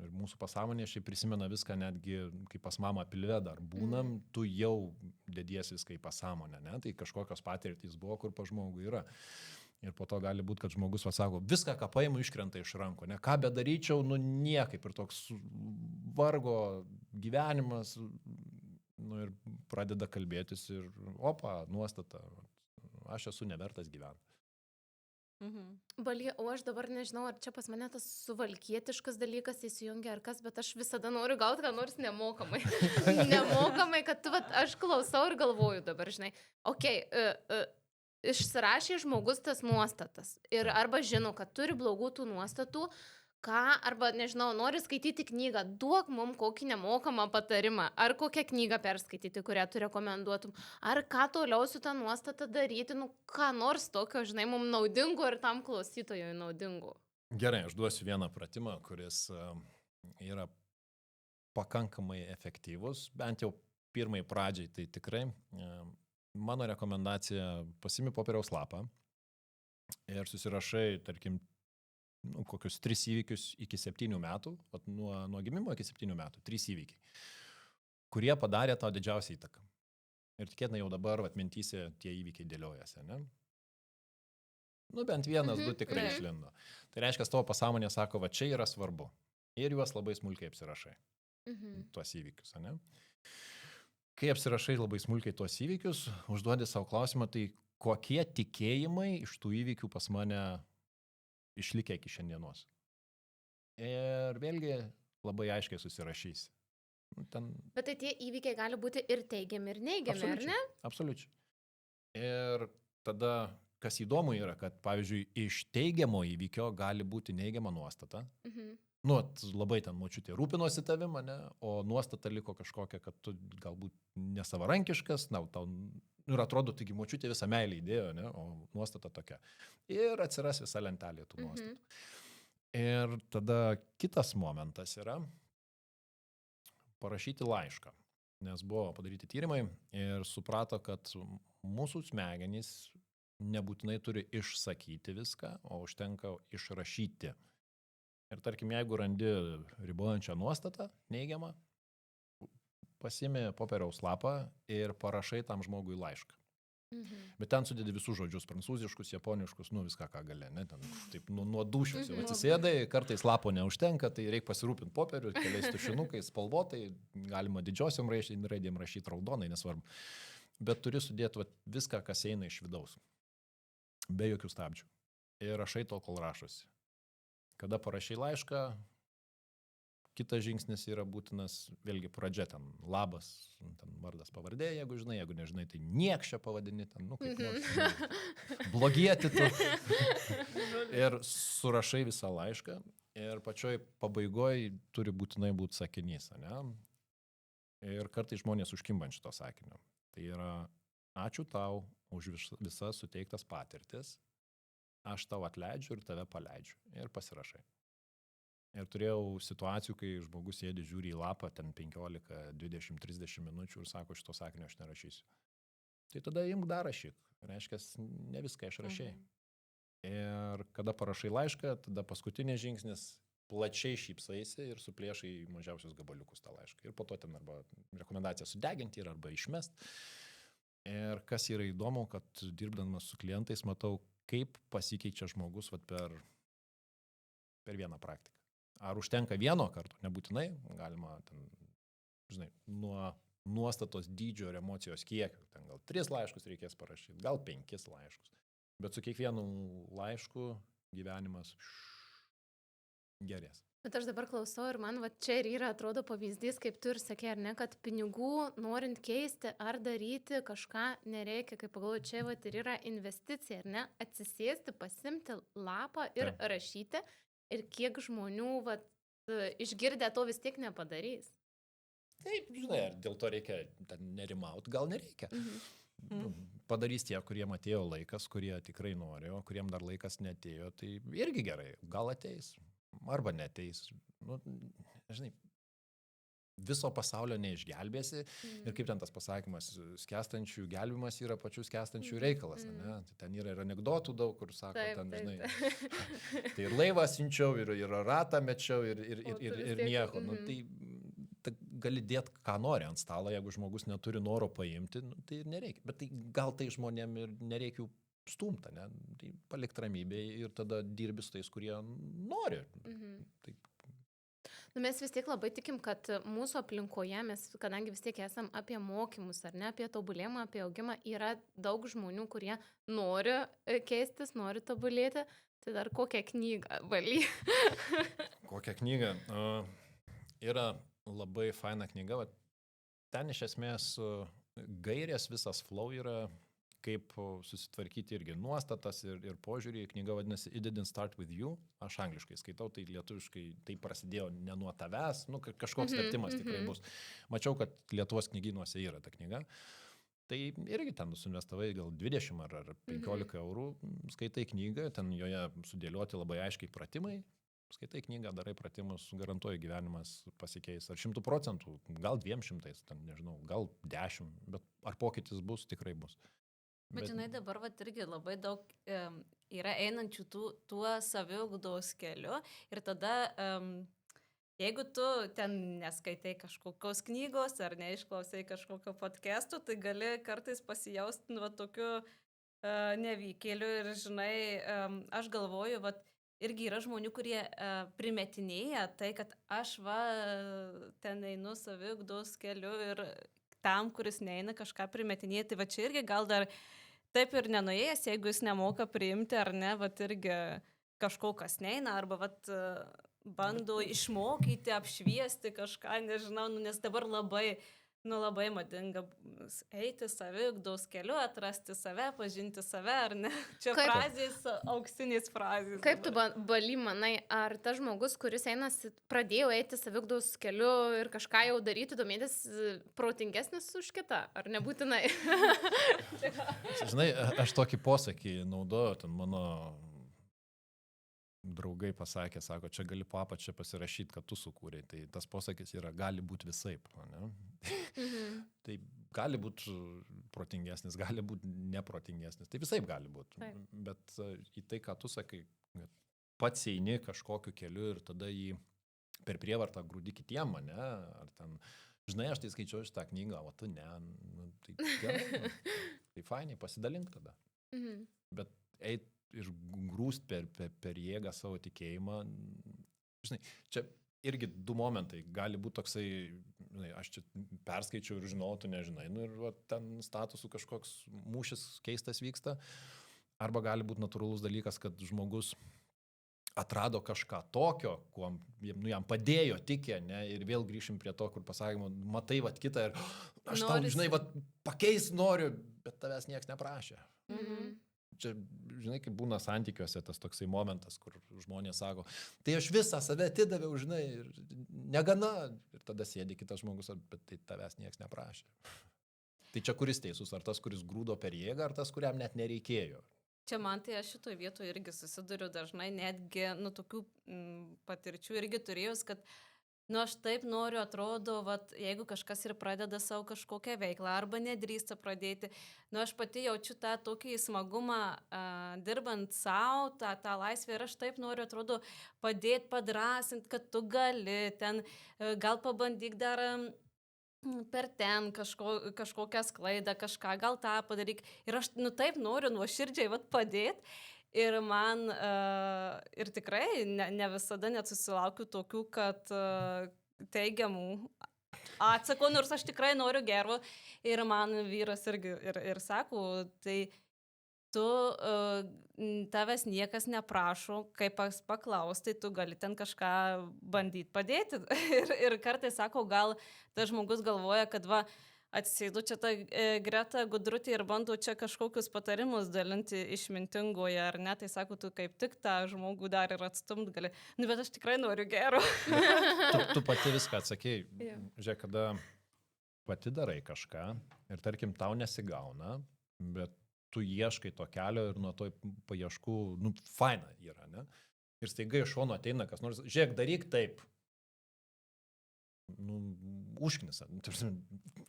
Ir mūsų pasąmonė šiaip prisimena viską, netgi kai pas mamą pilve dar būnam, tu jau dedies viską į pasąmonę, ne? Tai kažkokios patirtys buvo, kur pa žmogui yra. Ir po to gali būti, kad žmogus sako, viską, ką paimu, iškrenta iš rankų, ne? Ką bedaryčiau, nu niekaip. Ir toks vargo gyvenimas, nu ir pradeda kalbėtis ir opa, nuostata, aš esu nevertas gyventi. Balija, o aš dabar nežinau, ar čia pas mane tas suvalkietiškas dalykas įsijungia ar kas, bet aš visada noriu gauti ką nors nemokamai. Nemokamai, kad aš klausau ir galvoju dabar, žinai, išsirašė žmogus tas nuostatas ir arba žino, kad turi blogų tų nuostatų, arba, nežinau, nori skaityti knygą, duok mum kokį nemokamą patarimą, ar kokią knygą perskaityti, kurią tu rekomenduotum, ar ką toliau su tą nuostatą daryti, nu, ką nors tokio, žinai, mums naudingo ir tam klausytojui naudingo. Gerai, aš duosiu vieną pratimą, kuris yra pakankamai efektyvus, bent jau pirmai pradžiai, tai tikrai. Mano rekomendacija, pasimi popieriaus lapą ir susirašai, tarkim, kokius 3 įvykius iki 7 metų, nuo gimimo iki 7 metų, 3 įvykiai, kurie padarė tau didžiausią įtaką. Ir tikėtina jau dabar mintyse tie įvykiai dėliojasi, ne? Nu, bent 1-2 tikrai išlindo. Tai reiškia, tavo pasąmonė sako, va čia yra svarbu. Ir juos labai smulkiai apsirašai. Tuos įvykius, ne? Kai apsirašai labai smulkiai tuos įvykius, užduodi savo klausimą, tai kokie tikėjimai iš tų įvykių pas mane išlikę iki šiandienos. Ir vėlgi labai aiškiai susirašysi. Bet tai tie įvykiai gali būti ir teigiami, ir neigiami, ar ne? Absoliučiai. Ir tada, kas įdomu yra, kad, pavyzdžiui, iš teigiamo įvykio gali būti neigiama nuostata. Nu, labai ten močiutė rūpinosi tavim, ne? O nuostata liko kažkokia, kad tu galbūt nesavarankiškas, tau ir atrodo, taigi močiutė visą meilę įdėjo, ne? O nuostata tokia. Ir atsiras visa lentelė tų nuostatų. Ir tada kitas momentas yra parašyti laišką. Nes buvo padaryti tyrimai ir suprato, kad mūsų smegenys nebūtinai turi išsakyti viską, o užtenka išrašyti. Ir tarkim, jeigu randi ribojančią nuostatą, neigiamą, pasiimi popieriaus lapą ir parašai tam žmogui laišką. Bet ten sudedi visus žodžius, prancūziškus, japoniškus, nu viską, ką gali, ne? Ten taip nuo dūšios jau atsisėdai, kartais lapo neužtenka, tai reikia pasirūpinti popierių, keliais tušinukais, spalvotai, galima didžiosiom raidėm rašyti raudonai, nesvarbu. Bet turi sudėti viską, kas eina iš vidaus, be jokių stabdžių. Ir rašai tol, kol rašosi. Kada parašai laišką, kitas žingsnis yra būtinas, vėlgi pradžia ten labas, ten vardas pavardė, jeigu žinai, jeigu nežinai, tai niekščia pavadini ten, nu kaip nors, blogieti tu. Ir surašai visą laišką ir pačioj pabaigoj turi būtinai būti sakinys, ne? Ir kartais žmonės užkimba ant šito sakinio. Tai yra, ačiū tau už visas suteiktas patirtis, aš tau atleidžiu ir tave paleidžiu. Ir pasirašai. Ir turėjau situacijų, kai žmogus sėdi, žiūri į lapą, ten 15, 20, 30 minučių ir sako, šito sakinio aš nerašysiu. Tai tada imk dar rašyk. Reiškia, ne viską išrašiai. Ir kada parašai laišką, tada paskutinis žingsnis plačiai šypsaisi ir suplėšai mažiausius gabaliukus tą laišką. Ir po to ten arba rekomendacija sudeginti ir arba išmest. Ir kas yra įdomu, kad dirbdamas su klientais matau, kaip pasikeičia žmogus vat, per vieną praktiką. Ar užtenka vieno karto, nebūtinai, galima ten, žinai, nuo nuostatos dydžio ir emocijos kiekio, ten gal 3 laiškus reikės parašyti, gal 5 laiškus. Bet su kiekvienu laišku gyvenimas gerės. Bet aš dabar klausau ir man va čia ir yra, atrodo, pavyzdys, kaip tu ir sakė, ar ne, kad pinigų norint keisti ar daryti kažką nereikia, kaip pagalvoju, čia va ir yra investicija, ar ne, atsisėsti, pasimti lapą ir rašyti ir kiek žmonių va išgirdę to vis tiek nepadarys. Taip, žinai, ar dėl to reikia nerimauti, gal nereikia. Padarys tie, kuriem atėjo laikas, kurie tikrai norėjo, kuriem dar laikas netėjo, tai irgi gerai, gal ateis, arba neteis. Nu, žinai, viso pasaulio neišgelbėsi ir kaip ten tas pasakymas, skęstančių gelbimas yra pačių skęstančių reikalas. Ne? Ten yra ir anekdotų daug, kur sako, Taip, ten, taip. žinai, tai ir laivą siunčiau, ir ratą mečiau, ir nieko. Nu, tai gali dėti, ką nori ant stalo, jeigu žmogus neturi noro paimti, nu, tai ir nereikia. Bet tai gal tai žmonėm ir nereikia jų stumta, ne? Tai palikt ramybėj ir tada dirbi su tais, kurie nori. Taip. Nu, mes vis tiek labai tikim, kad mūsų aplinkoje, mes, kadangi vis tiek esam apie mokymus, ar ne, apie tobulėjimą, apie augimą, yra daug žmonių, kurie nori keistis, nori tobulėti. Tai dar kokią knygą valy? Kokią knygą? Yra labai faina knyga. Ten iš esmės gairės visas flow yra, kaip susitvarkyti irgi nuostatas ir požiūrį. Knyga vadinasi It Didn't Start With You. Aš angliškai skaitau, tai lietuviškai tai prasidėjo ne nuo tavęs, nu, kažkoks vertimas tikrai bus. Mačiau, kad Lietuvos knygynuose yra ta knyga. Tai irgi ten suinvestavai gal 20 ar 15 eurų, skaitai knygą, ten joje sudėlioti labai aiškiai pratimai. Skaitai knygą, darai pratimus, garantuoju gyvenimas pasikeis. Ar 100%, gal 200, ten, nežinau, gal 10, bet ar pokytis bus, tikrai bus. Bet žinai, dabar vat irgi labai daug yra einančių tuo saviugdos keliu ir tada, jeigu tu ten neskaitai kažkokios knygos ar neišklausai kažkokio podcastų, tai gali kartais pasijausti nuo tokių nevykėlių ir žinai, aš galvoju, vat irgi yra žmonių, kurie primetinėja tai, kad aš ten einu saviugdos keliu ir tam, kuris neina kažką primetinėti. Tai va čia irgi gal dar taip ir nenuėjęs, jeigu jis nemoka priimti ar ne, va irgi kažko kas neina, arba va bando išmokyti, apšviesti kažką, nežinau, nes dabar labai madinga eiti saviugdos keliu, atrasti save, pažinti save, ar ne? Čia frazės, auksinės frazės. Kaip tu, Bali, manai, ar tas žmogus, kuris pradėjo eiti saviugdos keliu ir kažką jau daryti, domėtis, protingesnis už kitą, ar nebūtinai? Žinai, aš tokį posakį naudoju, ten mano draugai pasakė, sako, čia gali po apačią pasirašyti, kad tu sukūrei. Tai tas posakis yra, gali būti visaip. Ne? Tai gali būti protingesnis, gali būti neprotingesnis. Tai visaip gali būti. Bet į tai, ką tu sakai, pats eini kažkokiu keliu ir tada jį per prievartą grūdi kitiem, ne? Ar ten, žinai, aš tai skaičiau šitą knygą, o tu ne. Nu, tai gerai, tai fainai, pasidalink tada. Bet eit ir grūst per jėgą savo tikėjimą. Žinai, čia irgi 2 momentai. Gali būti toksai, žinai, aš čia perskaičiau ir žinau, tu nežinai. Nu ir ten statusų kažkoks mūšis keistas vyksta. Arba gali būti natūralus dalykas, kad žmogus atrado kažką tokio, kuo jam padėjo tikė, ne? Ir vėl grįšim prie to, kur pasakėm, matai kitą ir aš tau, žinai, pakeis noriu, bet tavęs nieks neprašė. Čia, žinai, kaip būna santykiuose tas toksai momentas, kur žmonės sako, tai aš visą save atidaviau, žinai, ir negana. Ir tada sėdi kitas žmogus, bet tai tavęs nieks neprašė. Tai čia kuris teisus, ar tas, kuris grūdo per jėgą, ar tas, kuriam net nereikėjo? Čia man tai aš šitoje vietoje irgi susiduriu dažnai, netgi, tokių patirčių irgi turėjus, kad aš taip noriu, atrodo, jeigu kažkas ir pradeda savo kažkokią veiklą arba nedrįsta pradėti, aš pati jaučiu tą tokį smagumą dirbant savo, tą laisvę ir aš taip noriu, atrodo, padėti, padrasinti, kad tu gali, ten gal pabandyk dar per ten kažkokią sklaidą, kažką, gal tą padaryk. Ir aš taip noriu nuoširdžiai padėti. Ir man, ir tikrai ne visada net susilaukiu tokių, kad teigiamų atsakau, nors aš tikrai noriu gero. Ir man vyras irgi ir sako, tai tu, tavęs niekas neprašo, kaip paklausti, tu gali ten kažką bandyti padėti. Ir kartais sako, gal tas žmogus galvoja, kad atsisėdu čia tą Greta Gudrutį ir bando čia kažkokius patarimus dalinti išmintingoje, ar ne, tai sako, tu kaip tik tą žmogų dar ir atstumt gali. Bet aš tikrai noriu gero. Tu pati viską atsakei. Žiūrėk, kada pati darai kažką ir tarkim tau nesigauna, bet tu ieškai to kelio ir nuo to paieškų, faina yra, ne? Ir staiga iš šono ateina kas nors, žiūrėk, daryk taip. Užknisa.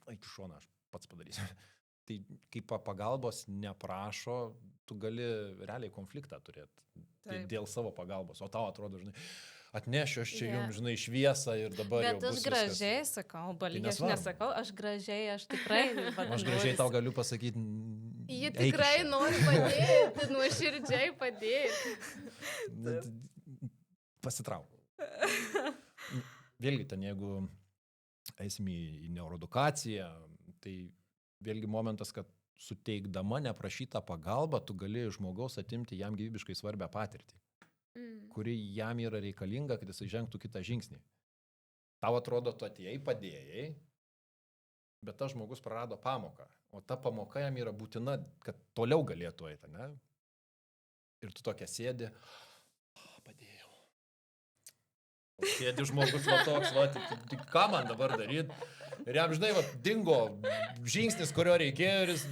Eik iš šoną, aš pats padarysiu. Tai kai pagalbos neprašo, tu gali realiai konfliktą turėti dėl savo pagalbos. O tau atrodo, žinai, atnešiu aš čia jums, žinai, šviesą ir dabar jau bus viskas. Bet aš gražiai sakau, balgiai aš nesakau, aš gražiai, aš tikrai. Aš gražiai tau galiu pasakyti. Ji tikrai nori padėti, nuoširdžiai padėti. Pasitrauk. Vėlgi ten, jeigu eisim į neuroedukaciją, tai vėlgi momentas, kad suteikdama neprašytą pagalbą, tu gali žmogaus atimti jam gyvybiškai svarbią patirtį, kuri jam yra reikalinga, kad jisai žengtų kitą žingsnį. Tau atrodo, tu atėjai, padėjai, bet tas žmogus prarado pamoką, o ta pamoka jam yra būtina, kad toliau galėtų eiti, ne? Ir tu tokia sėdi, padėjau. Sėdi žmogus toks, tai ką man dabar daryti? Ir jam, žinai, dingo žingsnis, kurio reikėjo ir jis...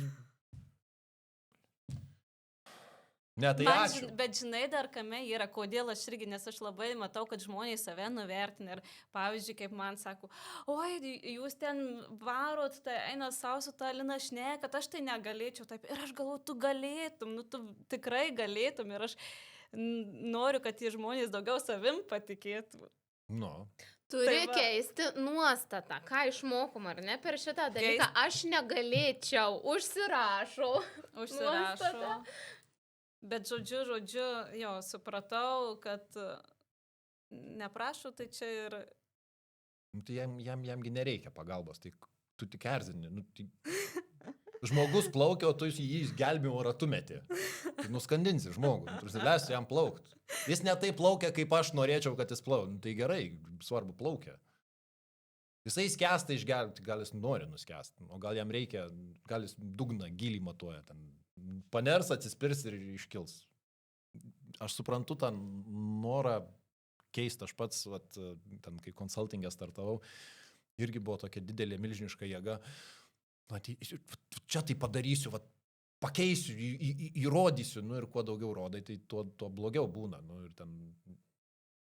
Ne, tai ačiū. Bet žinai dar kame yra, kodėl aš irgi, nes aš labai matau, kad žmonės save nuvertina. Ir pavyzdžiui, kaip man sako, oi, jūs ten varot, tai eina savo su ta Lina šneka, kad aš tai negalėčiau taip. Ir aš galvoju, tu galėtum, tu tikrai galėtum. Ir aš noriu, kad tie žmonės daugiau savim patikėtų. Turi keisti nuostatą, ką išmokom, ar ne, per šitą dalyką. Aš negalėčiau, užsirašau. Bet žodžiu, jo, supratau, kad neprašau, tai čia ir... Tai jamgi nereikia pagalbos, tai tu tik erzini. Tai... Žmogus plaukia, o tu jį gelbimo ratu meti. Tai nuskandinsi žmogų, leisi jam plaukti. Jis ne taip plaukia, kaip aš norėčiau, kad jis plauktų. Tai gerai, svarbu plaukia. Jisai skęsta išgelbti, gal jis nori nuskęsti, o gal jam reikia, gal jis dugną gilį matuoja, ten paners, atsispirs ir iškils. Aš suprantu tą norą keisti, aš pats, ten, kai konsultingę startavau, irgi buvo tokia didelė, milžiniška jėga. Čia tai padarysiu, pakeisiu, įrodysiu, ir kuo daugiau rodai, tai tuo blogiau būna, ir ten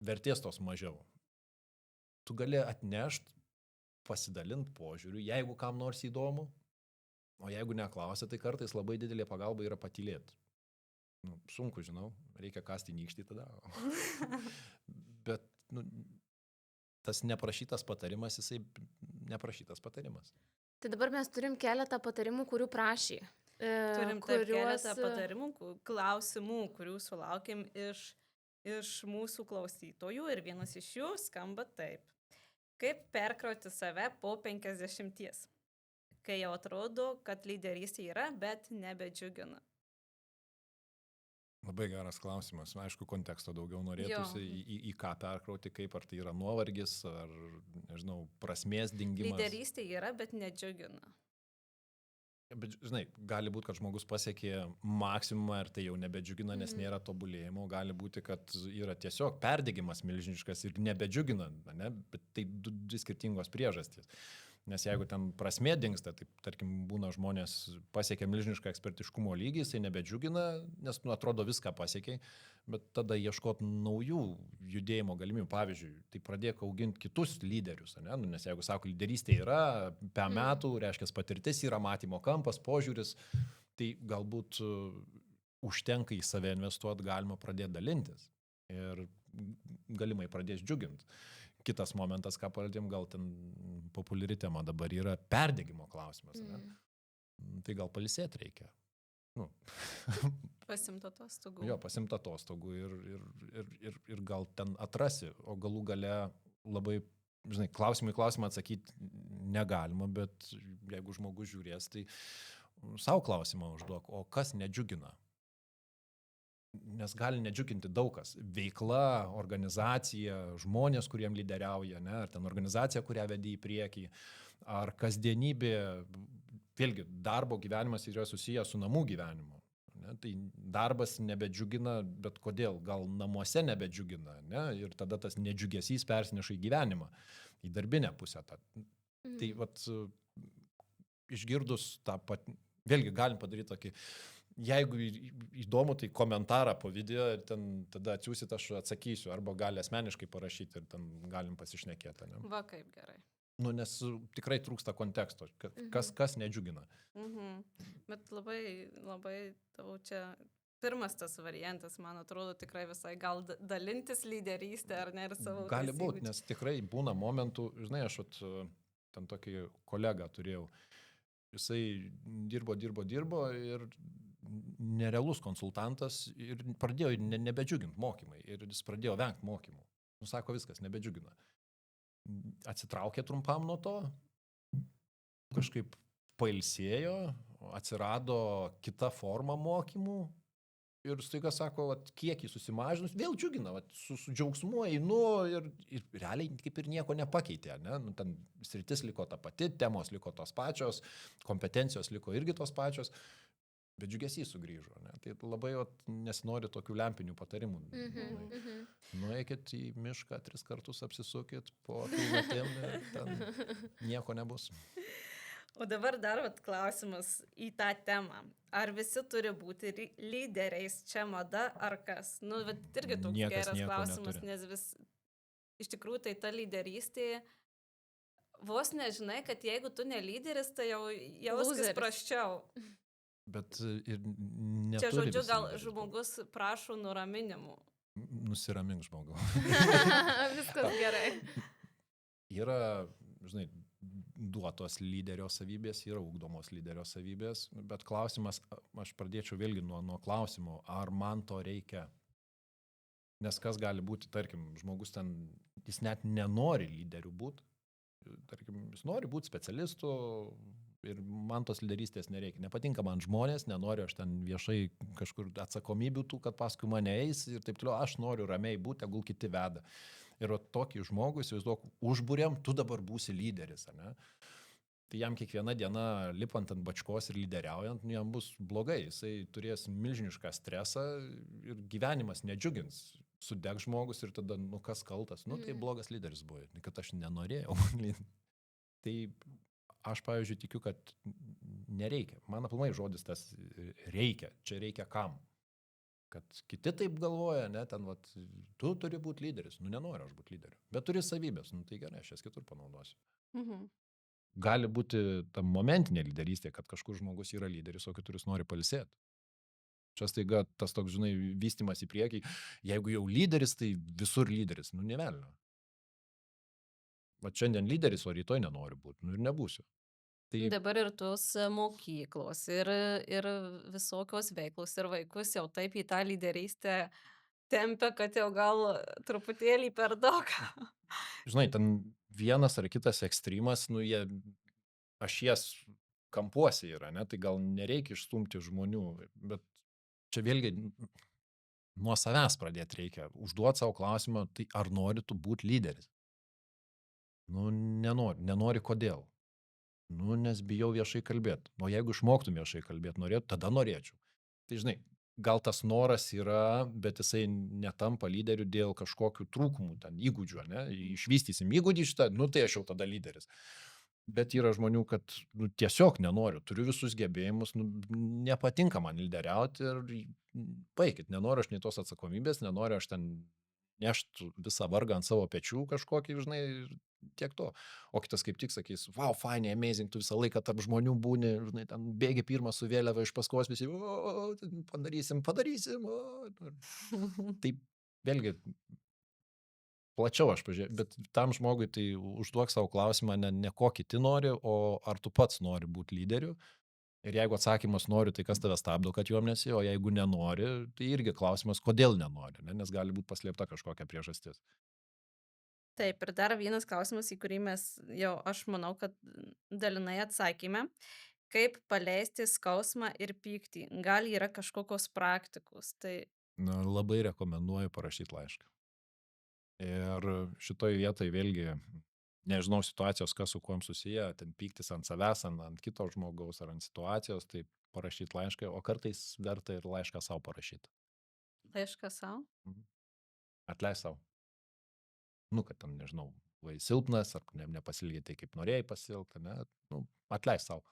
vertės tos mažiau. Tu gali atnešti, pasidalinti požiūriu, jeigu kam nors įdomu, o jeigu neklausia, tai kartais labai didelė pagalba yra patylėti. Sunku, žinau, reikia kasti nykštį tada. Bet tas neprašytas patarimas, jisai neprašytas patarimas. Tai dabar mes turim keletą patarimų, kurių prašė. Turim keletą patarimų, klausimų, kurių sulaukėm iš mūsų klausytojų ir vienas iš jų skamba taip. Kaip perkrauti save po 50, kai jau atrodo, kad lyderystė yra, bet nebedžiugina? Labai geras klausimas. Aišku, konteksto daugiau norėtųsi, į ką perkrauti, kaip, ar tai yra nuovargis, ar, nežinau, prasmės dingimas. Lyderystė yra, bet nedžiugina. Bet, žinai, gali būti, kad žmogus pasiekė maksimumą ir tai jau nebedžiugina, nes nėra tobulėjimo. Gali būti, kad yra tiesiog perdegimas milžiniškas ir nebedžiugina, ne? Bet tai dvi skirtingos priežastys. Nes jeigu ten prasmė dingsta, tai tarkim būna žmonės pasiekia milžinišką ekspertiškumo lygį, jisai nebedžiugina, nes atrodo viską pasiekiai, bet tada ieškot naujų judėjimo galimybių. Pavyzdžiui, tai pradėk auginti kitus lyderius, ne? Nes jeigu sako, lyderystė yra, pe metų, reiškia patirtis yra, matymo kampas, požiūris, tai galbūt užtenka į save investuoti, galima pradėti dalintis ir galimai pradės džiuginti. Kitas momentas, ką palėtėm, gal ten populiari tema dabar yra perdegimo klausimas. Ne? Tai gal pailsėti reikia. Nu. Pasimti atostogų. Jo, pasimti atostogų ir gal ten atrasi, o galų gale labai, žinai, klausimą atsakyti negalima, bet jeigu žmogus žiūrės, tai savo klausimą užduok, o kas nedžiugina? Nes gali nedžiuginti daug kas. Veikla, organizacija, žmonės, kuriem lyderiauja, ne? Ar ten organizacija, kurią vedi į priekį, ar kasdienybė, vėlgi, darbo gyvenimas yra susijęs su namų gyvenimu. Ne? Tai darbas nebedžiugina, bet kodėl? Gal namuose nebedžiugina, ne? Ir tada tas nedžiugesys persineša į gyvenimą, į darbinę pusę. Tai vat, išgirdus tą pat, vėlgi galim padaryti tokį, jeigu įdomu, tai komentarą po video ir ten tada atsiųsit, aš atsakysiu, arba gali asmeniškai parašyti ir ten galim pasišnekėti. Ne? Va, kaip gerai. Nu, nes tikrai trūksta konteksto, kas nedžiugina. Bet labai tau čia pirmas tas variantas, man atrodo, tikrai visai gal dalintis lyderystę ar ne ir savo. Gali būti, nes tikrai būna momentų, žinai, aš ten tokį kolegą turėjau, jisai dirbo ir nerealus konsultantas ir pradėjo nebedžiuginti mokymai ir jis pradėjo vengti mokymų. Sako, viskas, nebedžiugina. Atsitraukė trumpam nuo to, kažkaip pailsėjo, atsirado kita forma mokymų ir staiga sako, kiekį susimažinus, vėl džiugina, su džiaugsmu einu ir realiai kaip ir nieko nepakeitė. Ne? Nu, ten sritis liko ta pati, temos liko tos pačios, kompetencijos liko irgi tos pačios. Bet džiugesys sugrįžo, ne? Tai labai nesinori tokių lempinių patarimų. Nueikit į mišką 3 kartus, apsisukit po pilnatim ir ten nieko nebus. O dabar dar klausimas į tą temą. Ar visi turi būti lyderiais, čia mada ar kas? Nu, bet irgi toks geras klausimas, neturi. Nes iš tikrųjų tai ta lyderystė, vos nežinai, kad jeigu tu ne lyderis, tai jau jauskis prasčiau. Bet ir neturi. Čia žodžiu, gal žmogus prašo nuraminimų. Nusiramink žmogau. Viskas gerai. Yra, žinai, duotos lyderio savybės, yra ugdomos lyderio savybės, bet klausimas, aš pradėčiau vėlgi nuo klausimo, ar man to reikia. Nes kas gali būti, tarkim, žmogus ten, jis net nenori lyderių būti, tarkim, jis nori būti specialistu, ir man tos lyderystės nereikia. Nepatinka man žmonės, nenoriu aš ten viešai kažkur atsakomybių tų, kad paskui mane eis ir taip toliau, aš noriu ramiai būti, tegul kiti veda. Ir tokį žmogų, įsivaizduok, užbūrėm, tu dabar būsi lyderis, ne? Tai jam kiekviena diena lipant ant bačkos ir lyderiaujant, jam bus blogai, jisai turės milžinišką stresą ir gyvenimas nedžiugins. Sudeg žmogus ir tada, nu kas kaltas, nu tai blogas lyderis buvo, kad aš nenorėjau. Tai aš, pavyzdžiui, tikiu, kad nereikia. Man aplamai žodis tas reikia. Čia reikia kam? Kad kiti taip galvoja, ne, ten, tu turi būti lyderis. Nu, nenoriu aš būti lyderiu. Bet turi savybės. Nu, tai gerai, aš jas kitur panaudosiu. Gali būti ta momentinė lyderystė, kad kažkur žmogus yra lyderis, o kitur jis nori pailsėti. Čia staiga tas toks, žinai, vystymas į priekį. Jeigu jau lyderis, tai visur lyderis. Nu, nevelnio. Šiandien lyderis, o rytoj nenoriu būti. Nu ir nebūsiu. Tai... Dabar ir tos mokyklos, ir visokios veiklos, ir vaikus jau taip į tą lyderystę tempia, kad jau gal truputėlį per daug. Žinai, ten vienas ar kitas ekstremas, nu jie ašies kampuose yra, ne? Tai gal nereikia išstumti žmonių, bet čia vėlgi nuo savęs pradėti reikia. Užduoti savo klausimą, tai ar nori tu būti lyderis? Nu, nenori kodėl. Nu, nes bijau viešai kalbėti. O jeigu išmoktum viešai kalbėti, tada norėčiau. Tai žinai, gal tas noras yra, bet jisai netampa lyderiu dėl kažkokių trūkumų, ten įgūdžių, ne? Išvystysim įgūdį šitą, nu tai aš jau tada lyderis. Bet yra žmonių, kad nu, tiesiog nenoriu, turiu visus gebėjimus, nu, nepatinka man lyderiauti ir baikit, nenoriu aš nei tos atsakomybės, nenoriu aš ten nešt visą vargą ant savo pečių kažkokį, žinai, ir tiek to. O kitas kaip tik sakys, wow, fine, amazing, tu visą laiką tarp žmonių būni, žinai, ten bėgi pirmas su vėliava iš paskos visi, o, padarysim, o. Tai vėlgi, plačiau aš pažiūrėjau, bet tam žmogui tai užduok savo klausimą ne ko kiti nori, o ar tu pats nori būti lyderiu. Ir jeigu atsakymas nori, tai kas tave stabdo, kad juom nesi, o jeigu nenori, tai irgi klausimas, kodėl nenori, ne? Nes gali būti paslėpta kažkokia priežastis. Taip, ir dar vienas klausimas, į kurį mes jau, aš manau, kad dalinai atsakėme. Kaip paleisti skausmą ir pyktį? Gal yra kažkokios praktikos? Tai Na, labai rekomenduoju parašyti laišką. Ir šitoj vietoj vėlgi, nežinau situacijos, kas su kuom susiję, ten pyktis ant savęs, ant kito žmogaus ar ant situacijos, tai parašyti laišką, o kartais verta ir laišką savo parašyti. laišką savo? Atleis savo. Nu, kad ten, nežinau, buvai silpnas, ar nepasilgiai tai, kaip norėjai pasilgti, ne, nu, atleis savo.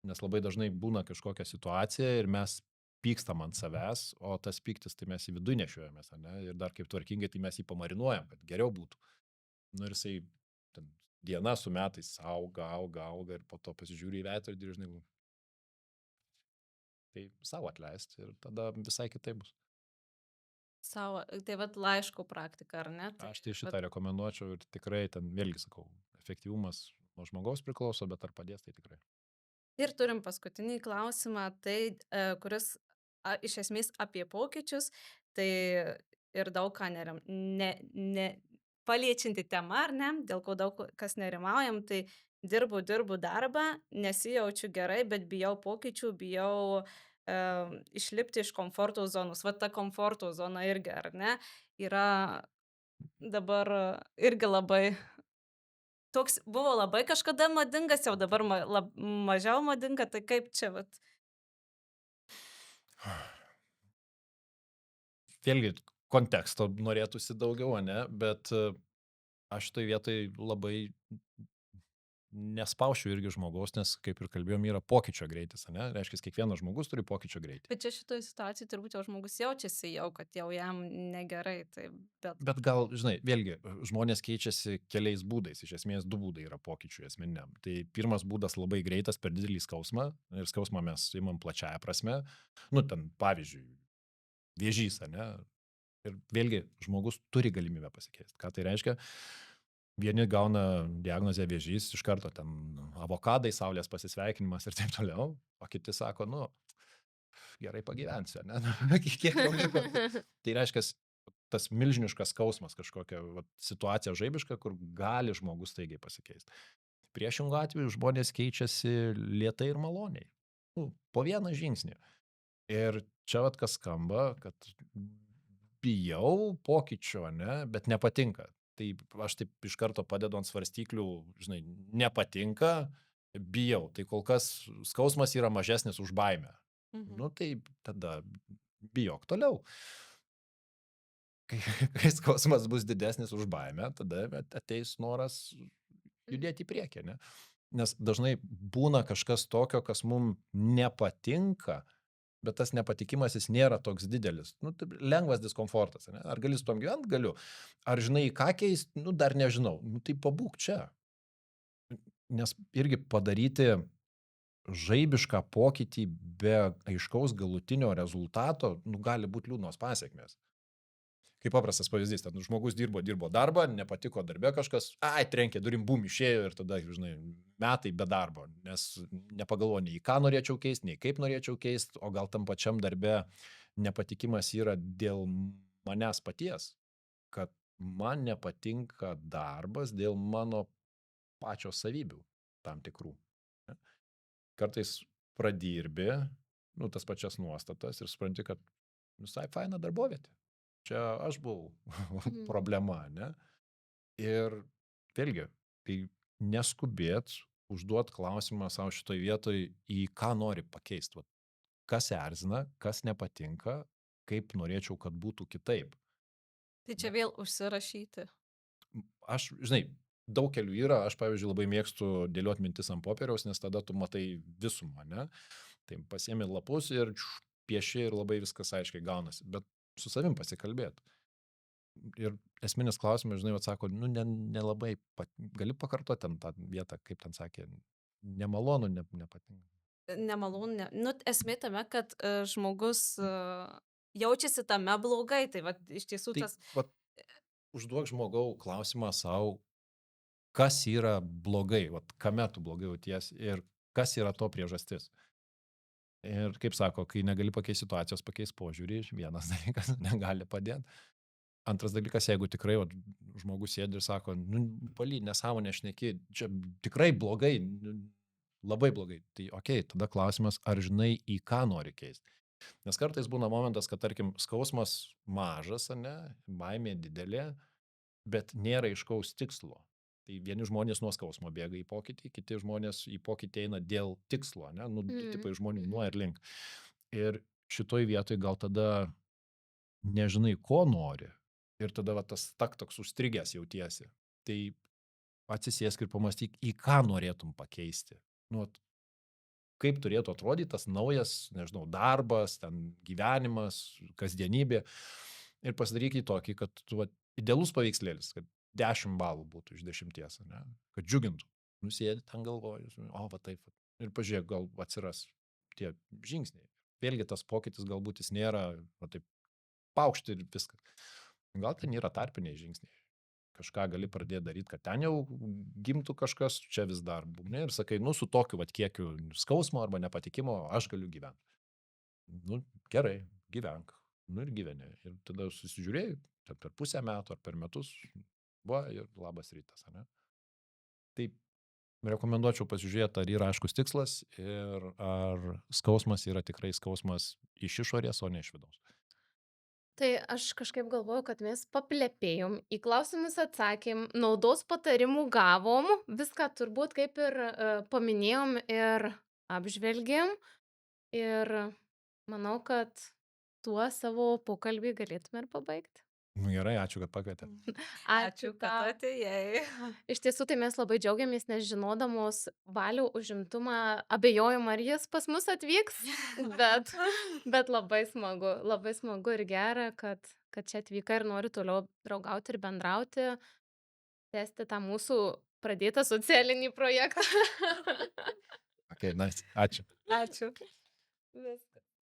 Nes labai dažnai būna kažkokia situacija ir mes pykstam ant savęs, o tas pyktis, tai mes į vidų nešiojamės, ne, ir dar kaip tvarkingai, tai mes jį pamarinuojam, kad geriau būtų. Nu, ir jisai ten, diena su metais auga ir po to pasižiūri į veidrodį ir žinai, tai savo atleisti ir tada visai kitaip bus. Savo, tai vad laiško praktika, ar ne? Aš tai šitą rekomenduočiau ir tikrai ten vėlgi sakau, efektyvumas nuo žmogaus priklauso, bet ar padės, tai tikrai. Ir turim paskutinį klausimą, tai kuris iš esmės apie pokyčius, tai ir daug ką paliečianti tema, ar ne, dėl ko daug kas nerimaujam, tai dirbu darbą, nesijaučiu gerai, bet bijau pokyčių, bijau išlipti iš komforto zonos. Va ta komforto zona irgi, ar ne, yra dabar irgi labai toks buvo labai kažkada madingas, jau dabar mažiau madinga, tai kaip čia vat? Vėlgi, konteksto norėtųsi daugiau, ne, bet aš šitoj vietoj labai nespaušiu irgi žmogaus, nes kaip ir kalbėjom, yra pokyčio greitis, ne, reiškia, kiekvienas žmogus turi pokyčio greitį. Bet čia šitoje situacijoje turbūt jau žmogus jaučiasi jau, kad jau jam negerai, tai Bet gal, žinai, vėlgi, žmonės keičiasi keliais būdais, iš esmės du būdai yra pokyčių esminiam. Tai pirmas būdas labai greitas per didelį skausmą, ir skausmą mes imam plačiaja prasme, nu ten pavyzdžiui, vėžys, ne, ir vėlgi žmogus turi galimybę pasikeisti. Ką tai reiškia? Vieni gauna diagnozę vėžys, iš karto ten avokadai, saulės pasisveikinimas ir taip toliau, o kiti sako, nu, gerai pagyvensiu, ne? Kiek jau liko. Tai reiškia, tas milžiniškas skausmas, kažkokia situacija žaibiška, kur gali žmogus staigiai pasikeisti. Priešingų atveju žmonės keičiasi lėtai ir maloniai. Nu, po vieną žingsnį. Ir čia vat kas skamba, kad bijau pokyčio, ne, bet nepatinka. Tai aš taip iš karto padedu ant svarstyklių, žinai, nepatinka, bijau. Tai kol kas skausmas yra mažesnis už baimę. Nu tai tada bijok toliau. Kai skausmas bus didesnis už baimę, tada ateis noras judėti į priekį, ne? Nes dažnai būna kažkas tokio, kas mums nepatinka, bet tas nepatikimas jis nėra toks didelis. Nu, tai lengvas diskomfortas, ne? Ar gali su tom gyventi? Galiu. Ar žinai, ką keist? Nu, dar nežinau. Nu, tai pabūk čia. Nes irgi padaryti žaibišką pokytį be aiškaus galutinio rezultato, nu, gali būti liūdnos pasiekmės. Kaip paprastas pavyzdys, ten žmogus dirbo darbą, nepatiko darbe kažkas, trenkė durim, bum, išėjo ir tada, žinai, metai be darbo, nes nepagalvoju nei ką norėčiau keisti, nei kaip norėčiau keisti, o gal tam pačiam darbe nepatikimas yra dėl manęs paties, kad man nepatinka darbas dėl mano pačios savybių tam tikrų. Kartais pradirbi, nu, tas pačias nuostatas ir supranti, kad visai faina darbovietė. Čia aš buvau problema, ne? Ir vėlgi, tai neskubėt, užduot klausimą savo šitoj vietoj, į ką nori pakeisti. Kas erzina, kas nepatinka, kaip norėčiau, kad būtų kitaip. Tai čia vėl užsirašyti. Aš, žinai, daug kelių yra, aš, pavyzdžiui, labai mėgstu dėlioti mintis ant popieriaus, nes tada tu matai visumą, ne? Tai pasiemi lapus ir pieši ir labai viskas aiškiai gaunasi, bet su savim pasikalbėti. Ir esminis klausimas, žinai, atsako, nu, nelabai, gali pakartoti ten tą vietą, kaip ten sakė, nemalonu, nepatinka. Nemalonu, nu, esmė tame, kad žmogus jaučiasi tame blogai, tai va, iš tiesų Tai, tas... užduok žmogau klausimą savo, kas yra blogai, kame tu blogai jauties ir kas yra to priežastis. Ir kaip sako, kai negali pakeisti situacijos, pakeis požiūrį, vienas dalykas negali padėti. Antras dalykas, jeigu tikrai žmogus sėdi ir sako, nu, paly, nesąmonė šneki, čia tikrai blogai, labai blogai. Tai okei, tada klausimas, ar žinai, į ką nori keisti. Nes kartais būna momentas, kad, tarkim, skausmas mažas, ne, baimė didelė, bet nėra aiškaus tikslo. Tai vieni žmonės nuo skausmo bėga į pokytį, kiti žmonės į pokytį eina dėl tikslo, ne, nu, tipai žmonių nuo ir link. Ir šitoj vietoj gal tada nežinai, ko nori. Ir tada va, tas toks užstrigęs jautiesi. Tai atsisėsk ir pamastyk, į ką norėtum pakeisti. Nu, kaip turėtų atrodyti tas naujas, nežinau, darbas, ten gyvenimas, kasdienybė. Ir pasidaryk į tokį, kad tu, idealus paveikslėlis, kad 10 balų būtų iš 10, ne? Kad džiugintų. Nusėdi ten galvoju, o, va taip. Ir pažiūrėk, gal atsiras tie žingsniai. Vėlgi tas pokytis galbūt jis nėra, va taip, paukšti ir viskas. Gal ten yra tarpiniai žingsniai. Kažką gali pradėti daryti, kad ten jau gimtų kažkas, čia vis dar būgne ir sakai, nu, su tokiu kiekiu skausmo arba nepatikimo aš galiu gyventi. Nu, gerai, gyvenk. Nu ir gyveni. Ir tada susižiūrėjai, per pusę metų ar per metus, va, ir labas rytas, ne? Tai rekomenduočiau pasižiūrėti, ar yra aiškus tikslas ir ar skausmas yra tikrai skausmas iš išorės, o ne iš vidaus. Tai aš kažkaip galvoju, kad mes paplepėjom, į klausimus atsakėm, naudos patarimų gavom, viską turbūt kaip ir paminėjom ir apžvelgėm. Ir manau, kad tuo savo pokalbį galėtume ir pabaigti. Nu, gerai, ačiū, kad pakvietė. Ačiū, kad tau. atėjai. Iš tiesų, tai mes labai džiaugiamės, nes žinodamos Balių užimtumą abejojom, ar jis pas mus atvyks, bet labai smagu ir gera, kad čia atvyka ir nori toliau draugauti ir bendrauti, tęsti tą mūsų pradėtą socialinį projektą. Okay, nice. Ačiū. Ačiū. Vis.